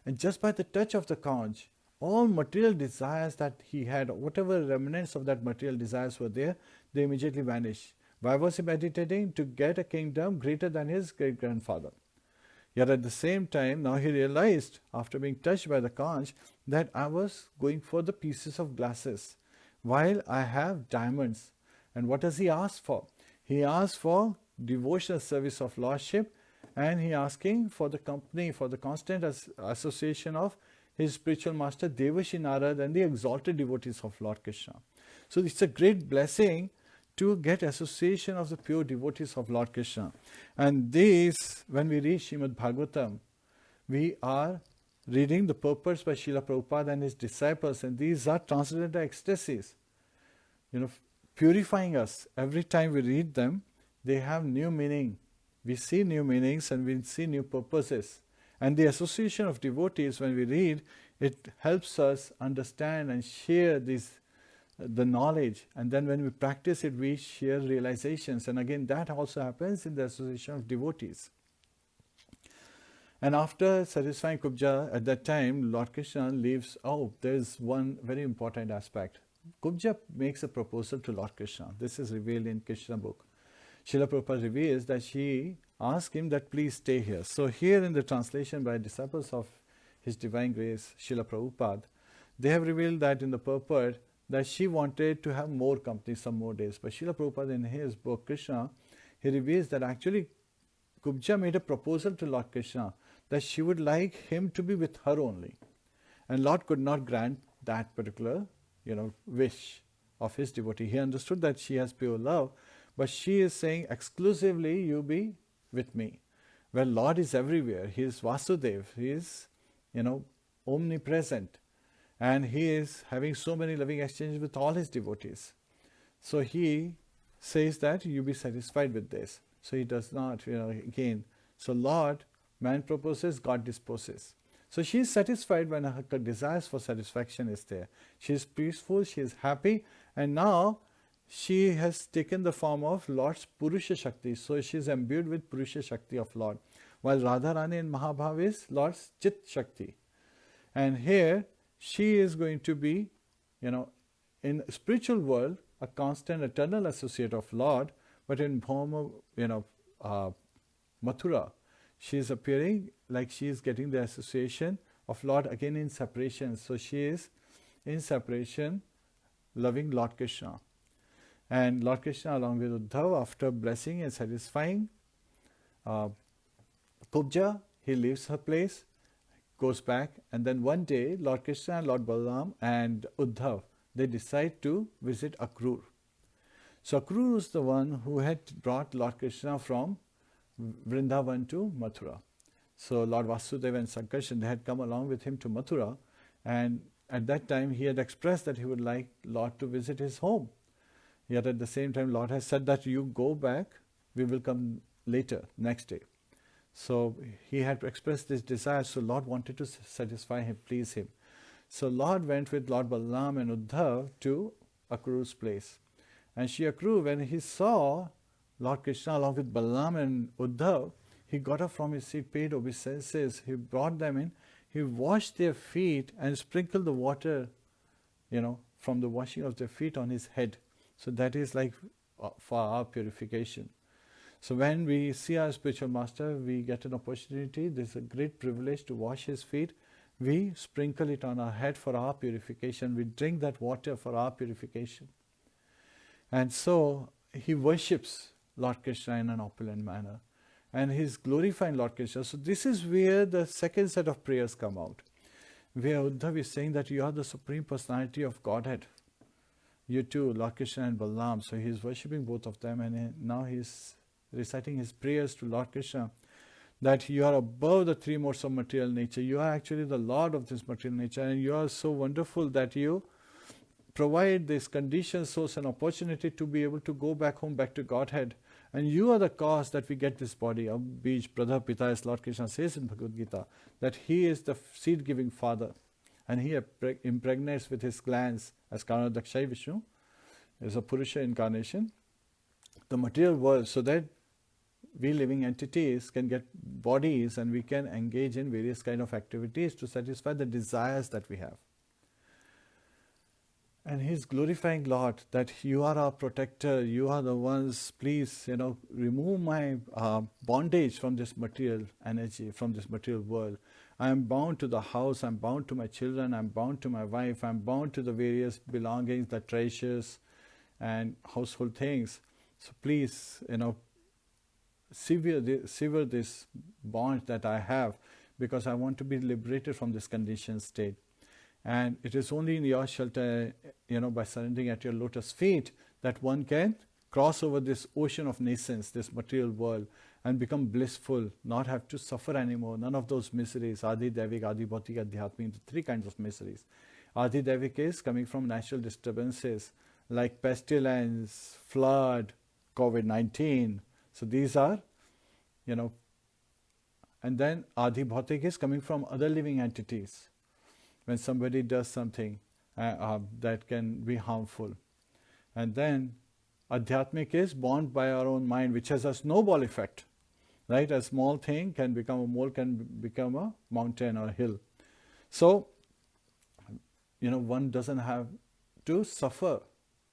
And just by the touch of the conch, all material desires that he had, whatever remnants of that material desires were there, they immediately vanished. Why was he meditating? To get a kingdom greater than his great-grandfather. Yet at the same time, now he realized, after being touched by the conch, that I was going for the pieces of glasses, while I have diamonds. And what does he ask for? He asks for devotional service of lordship, and he asking for the company, for the constant association of his spiritual master Devashi Narad and the exalted devotees of Lord Krishna. So it's a great blessing to get association of the pure devotees of Lord Krishna. And this, when we read Srimad Bhagavatam, we are reading the purports by Srila Prabhupada and his disciples, and these are transcendental ecstasies, purifying us. Every time we read them, they have new meaning. We see new meanings and we see new purposes. And the association of devotees, when we read, it helps us understand and share the knowledge. And then when we practice it, we share realizations. And again, that also happens in the association of devotees. And after satisfying Kubja, at that time, Lord Krishna leaves. Oh, there's one very important aspect. Kubja makes a proposal to Lord Krishna. This is revealed in Krishna book. Srila Prabhupada reveals that she asked him that please stay here. So here in the translation by disciples of His Divine Grace, Srila Prabhupada, they have revealed that in the purport that she wanted to have more company, some more days. But Srila Prabhupada in his book Krishna, he reveals that actually Kubja made a proposal to Lord Krishna that she would like him to be with her only. And Lord could not grant that particular, wish of his devotee. He understood that she has pure love, but she is saying exclusively you be with me. Well, Lord is everywhere. He is Vasudev. He is, omnipresent. And he is having so many loving exchanges with all his devotees. So he says that you be satisfied with this. So he does not, again. So Lord, man proposes, God disposes. So she is satisfied when her desires for satisfaction is there. She is peaceful, she is happy, and now she has taken the form of Lord's Purusha Shakti. So she is imbued with Purusha Shakti of Lord. While Radharani in Mahabhav is Lord's Chit Shakti. And here she is going to be, in spiritual world, a constant eternal associate of Lord, but in form of, Mathura, she is appearing like she is getting the association of Lord again in separation. So she is in separation, loving Lord Krishna. And Lord Krishna along with Uddhav, after blessing and satisfying Kubja, he leaves her place, goes back, and then one day Lord Krishna and Lord Balaram and Uddhav, they decide to visit Akrur. So Akrur is the one who had brought Lord Krishna from Vrindavan to Mathura. So Lord Vasudeva and Sankarshan, they had come along with him to Mathura, and at that time he had expressed that he would like Lord to visit his home. Yet at the same time Lord has said that you go back, we will come later, next day. So he had expressed this desire, so Lord wanted to satisfy him, please him. So Lord went with Lord Balaram and Uddhav to Akrur's place. And Shri Akrur, when he saw Lord Krishna along with Balaram and Uddhav, he got up from his seat, paid obeisances, he brought them in, he washed their feet and sprinkled the water, from the washing of their feet on his head. So that is like for our purification. So when we see our spiritual master, we get an opportunity, this is a great privilege to wash his feet. We sprinkle it on our head for our purification. We drink that water for our purification. And so he worships Lord Krishna in an opulent manner. And he is glorifying Lord Krishna. So this is where the second set of prayers come out. Where Uddhav is saying that you are the Supreme Personality of Godhead. You too, Lord Krishna and Balaram. So he is worshipping both of them, and now he is reciting his prayers to Lord Krishna. That you are above the three modes of material nature. You are actually the Lord of this material nature, and you are so wonderful that you provide this condition, source and opportunity to be able to go back home, back to Godhead. And you are the cause that we get this body. Bij Pradha Pita, as Lord Krishna says in Bhagavad Gita, that he is the seed-giving father. And he impregnates with his glands, as Karna Dakshai Vishnu, is a Purusha incarnation, the material world, so that we living entities can get bodies and we can engage in various kind of activities to satisfy the desires that we have. And he is glorifying Lord, that you are our protector, you are the ones, please, remove my bondage from this material energy, from this material world. I am bound to the house, I am bound to my children, I am bound to my wife, I am bound to the various belongings, the treasures and household things. So please, sever this bond that I have, because I want to be liberated from this conditioned state. And it is only in your shelter, by surrendering at your lotus feet, that one can cross over this ocean of nascence, this material world, and become blissful, not have to suffer anymore, none of those miseries, Adi Devik, Adi Bhautik, Adhyatmik, the three kinds of miseries. Adi Devik is coming from natural disturbances like pestilence, flood, COVID-19. So these are, and then Adi Bhautik is coming from other living entities. When somebody does something that can be harmful. And then Adhyatmik is born by our own mind, which has a snowball effect. Right? A small thing can become a mole, can become a mountain or a hill. So, one doesn't have to suffer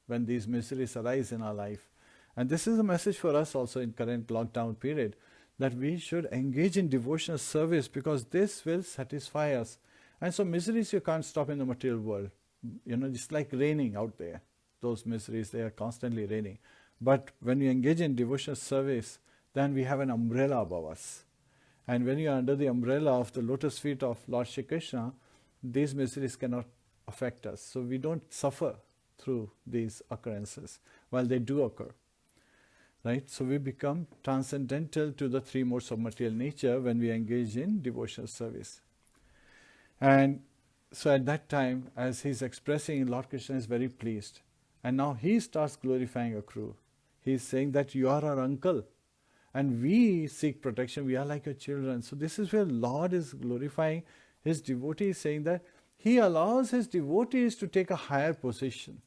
when these miseries arise in our life. And this is a message for us also in current lockdown period, that we should engage in devotional service because this will satisfy us. And so miseries you can't stop in the material world. It's like raining out there. Those miseries, they are constantly raining. But when you engage in devotional service, then we have an umbrella above us. And when you are under the umbrella of the lotus feet of Lord Shri Krishna, these miseries cannot affect us. So we don't suffer through these occurrences, while they do occur. Right? So we become transcendental to the three modes of material nature when we engage in devotional service. And so at that time, as he's expressing, Lord Krishna is very pleased. And now he starts glorifying Akrura. He's saying that you are our uncle. And we seek protection. We are like your children. So this is where Lord is glorifying his devotees, saying that he allows his devotees to take a higher position.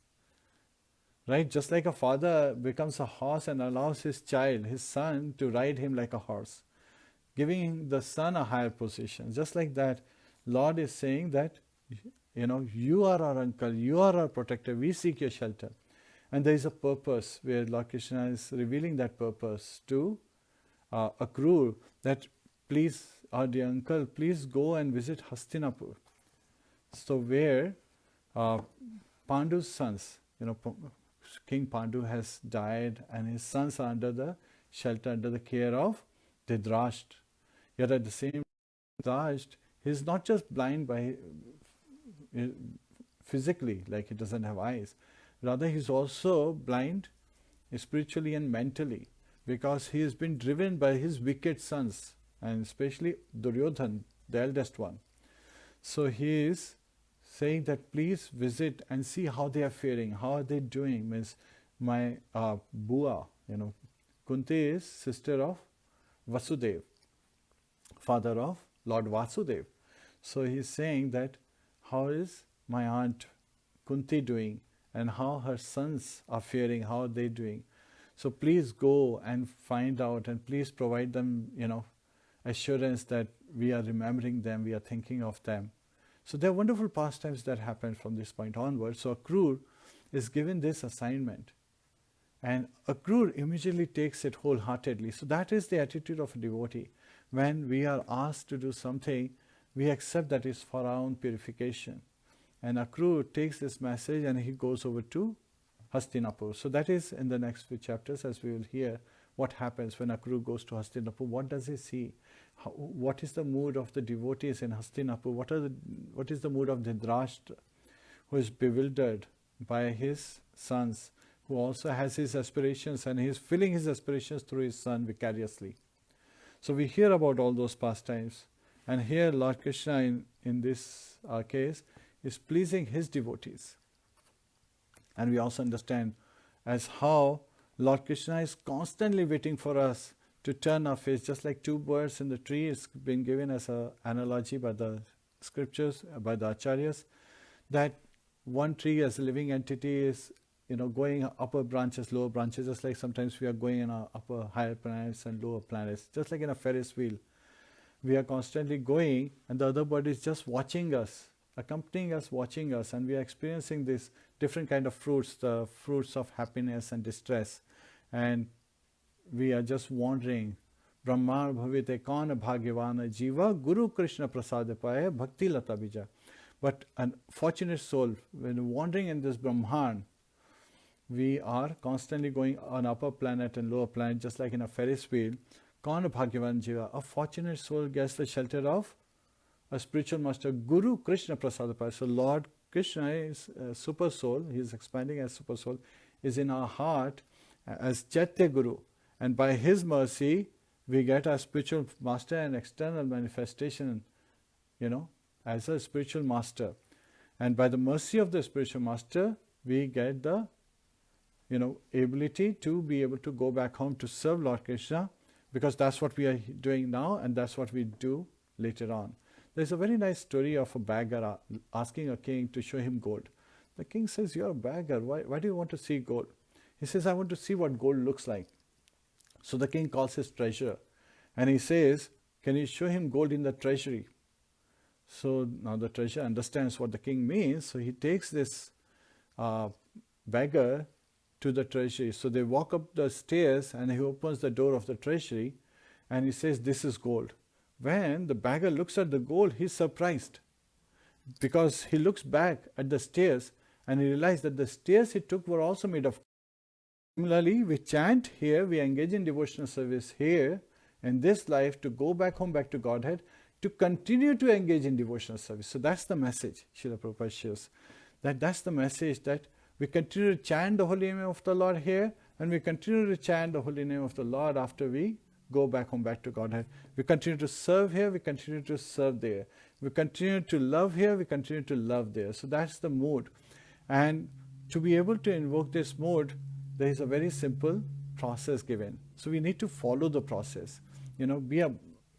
Right? Just like a father becomes a horse and allows his child, his son, to ride him like a horse, giving the son a higher position. Just like that, Lord is saying that, you are our uncle, you are our protector, we seek your shelter. And there is a purpose where Lord Krishna is revealing that purpose to Akrura, that please, our dear uncle, please go and visit Hastinapur. So where Pandu's sons, King Pandu has died and his sons are under the shelter, under the care of Dhritarashtra. Yet at the same time, Dhritarashtra, he is not just blind by physically, like he doesn't have eyes. Rather, he is also blind spiritually and mentally, because he has been driven by his wicked sons, and especially Duryodhan, the eldest one. So he is saying that please visit and see how they are faring, how are they doing. Means my Bua, Kunti is sister of Vasudeva, father of Lord Vasudeva. So he is saying that how is my aunt Kunti doing and how her sons are faring, how are they doing. So please go and find out and please provide them, assurance that we are remembering them, we are thinking of them. So there are wonderful pastimes that happen from this point onwards. So Akrura is given this assignment. And Akrura immediately takes it wholeheartedly. So that is the attitude of a devotee. When we are asked to do something, we accept that it's for our own purification. And Akrura takes this message and he goes over to Hastinapur. So that is in the next few chapters, as we will hear what happens when Akrura goes to Hastinapur. What does he see? What is the mood of the devotees in Hastinapur? What is the mood of Dhritarashtra, who is bewildered by his sons, who also has his aspirations, and he is filling his aspirations through his son vicariously. So we hear about all those pastimes, and here Lord Krishna in this case is pleasing his devotees. And we also understand as how Lord Krishna is constantly waiting for us to turn our face, just like two birds in the tree is been given as an analogy by the scriptures, by the acharyas, that one tree as a living entity is going upper branches, lower branches, just like sometimes we are going in our upper higher planets and lower planets, just like in a Ferris wheel. We are constantly going and the other bird is just watching us, accompanying us, watching us, and we are experiencing this different kind of fruits, the fruits of happiness and distress. And we are just wandering. Brahman bhavite kaun bhagyavana jiva guru Krishna prasad paya bhakti lata bija. But a fortunate soul, when wandering in this Brahman, we are constantly going on upper planet and lower planet, just like in a Ferris wheel. Kaun bhagyavan jiva, a fortunate soul gets the shelter of a spiritual master, Guru Krishna prasad paya. So Lord Krishna is a super soul, he is expanding as super soul, is in our heart, as Chaitya Guru. And by his mercy, we get our spiritual master and external manifestation, as a spiritual master. And by the mercy of the spiritual master, we get the, ability to be able to go back home to serve Lord Krishna, because that's what we are doing now and that's what we do later on. There's a very nice story of a beggar asking a king to show him gold. The king says, "You're a beggar. Why do you want to see gold?" He says, "I want to see what gold looks like." So the king calls his treasurer and he says, "Can you show him gold in the treasury?" So now the treasurer understands what the king means. So he takes this beggar to the treasury. So they walk up the stairs and he opens the door of the treasury and he says, "This is gold." When the beggar looks at the gold, he's surprised, because he looks back at the stairs and he realized that the stairs he took were also made of gold. Similarly, we chant here, we engage in devotional service here in this life to go back home, back to Godhead, to continue to engage in devotional service. So that's the message, Srila Prabhupada shares. That's the message, that we continue to chant the holy name of the Lord here, and we continue to chant the holy name of the Lord after we go back home, back to Godhead. We continue to serve here, we continue to serve there. We continue to love here, we continue to love there. So that's the mood. And to be able to invoke this mood, there is a very simple process given. So we need to follow the process. Be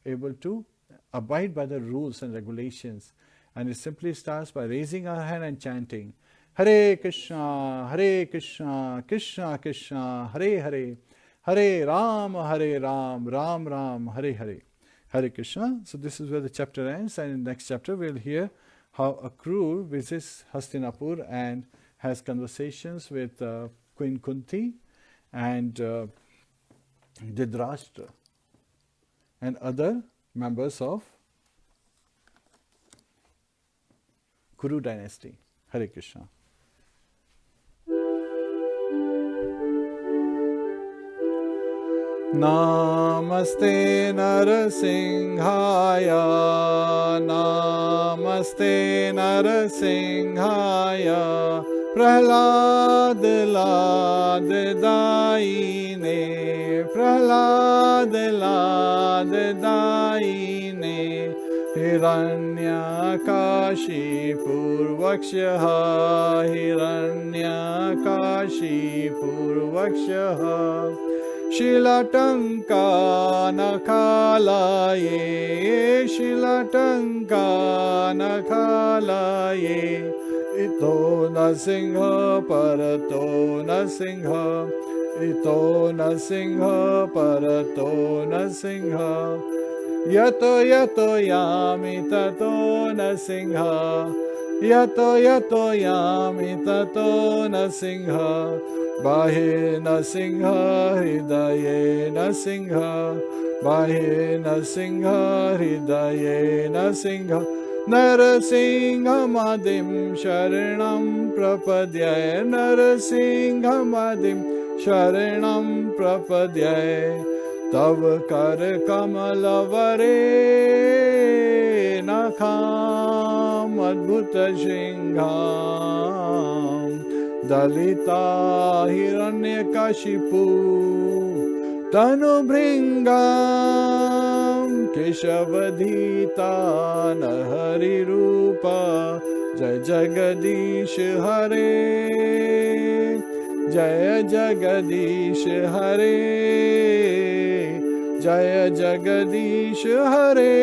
able to abide by the rules and regulations. And it simply starts by raising our hand and chanting, Hare Krishna, Krishna Krishna, Hare Hare, Hare Ram, Ram Ram, Hare Hare. Hare Krishna. So this is where the chapter ends, and in the next chapter we'll hear how Akrur visits Hastinapur and has conversations with Queen Kunti and Dhritarashtra and other members of Kuru dynasty. Hare Krishna. Namaste Narasimhaya, Namaste Narasimhaya, Prahlad Lad Daine, Prahlad Lad Daine, Hiranyakashi Purvakshaha, Hiranyakashi Purvakshaha, Shilatanka Nakhalaye, Shilatanka Nakhalaye, Ito Nasingha Parato Nasingha, Ito Nasingha Parato Nasingha, Yato Yato Yami Tato Nasingha, Yato Yato Yami Tato Nasingha, Bahe Nasingha Hridaye Nasingha, Bahe Nasingha Hridaye Nasingha, Narasingha Madim Sharanam Prapadyaye, Narasingha Madim Sharanam Prapadyaye, Tav Kar Kamalavare Nakham Adbhuta Shingham, Dalita Hiranyakashipu Tanu Bhringam, Keshavadhita Nahari Rupa, Jai Jagadish Hare, Jai Jagadish Hare, Jai Jagadish Hare,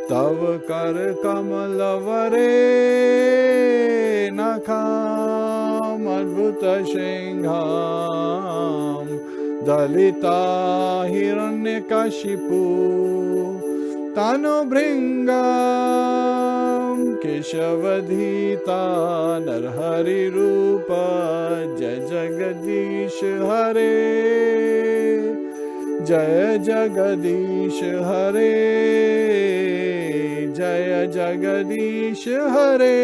Tav Kar Kamalavare Nakham Adbhuta Shingham, Dalita Hiranyakashipu Tanu Bhringam, Keshavadhita Narhari Rupa, Jai Jagadish Hare, Jai Jagadish Hare, Jai Jagadish Hare,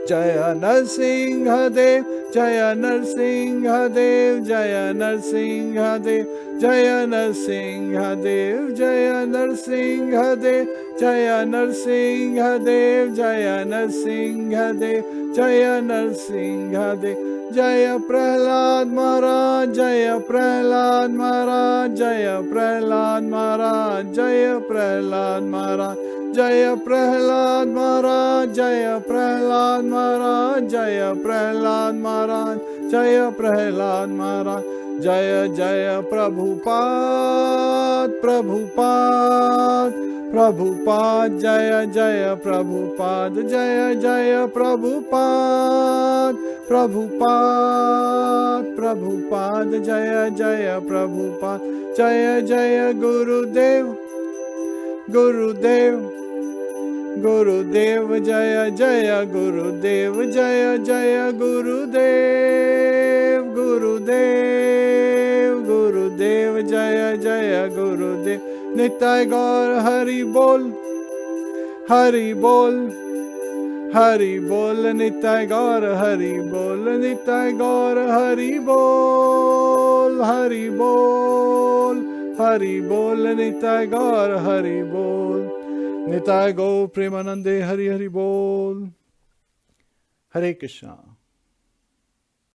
Jaya Narsimha Dev, Jaya Narsimha Dev, Jaya Narsimha Dev, Jaya Narsimha Dev, Jaya Narsimha Dev, Jaya Narsimha Dev, Jaya Narsimha Dev, Jaya Narsimha Dev, Jaya Prahlad Maharaj, Jaya Prahlad Maharaj, Jaya Prahlad Maharaj, Jaya Prahlad Maharaj, Jaya Prahlad Maharaj, Jaya Prahlad Maharaj, Jaya Prahlad Maharaj, Jaya Prahlad Maharaj, Jaya Jaya Prabhupada, Prabhupada, Prabhupada, Jaya Jaya Prabhupada, Jaya Jaya Prabhupada, Prabhupada, Prabhupada, Jaya Jaya Prabhupada, Jaya Jaya Gurudev, Gurudev, Gurudev, Jaya Jaya Gurudev, Jaya Jaya Gurudev, Gurudev, Gurudev, Jaya Jaya Gurudev, Nitai Gaur Hari Bol, Hari Bol, Hari Bol, Nitai Gaur Hari Bol, Nitai Gaur Hari Bol, Hari Bol, Hari Bol, Nitai Gaur Hari Bol, Nitai Gaur Premanande Hari Hari Bol. Hare Krishna.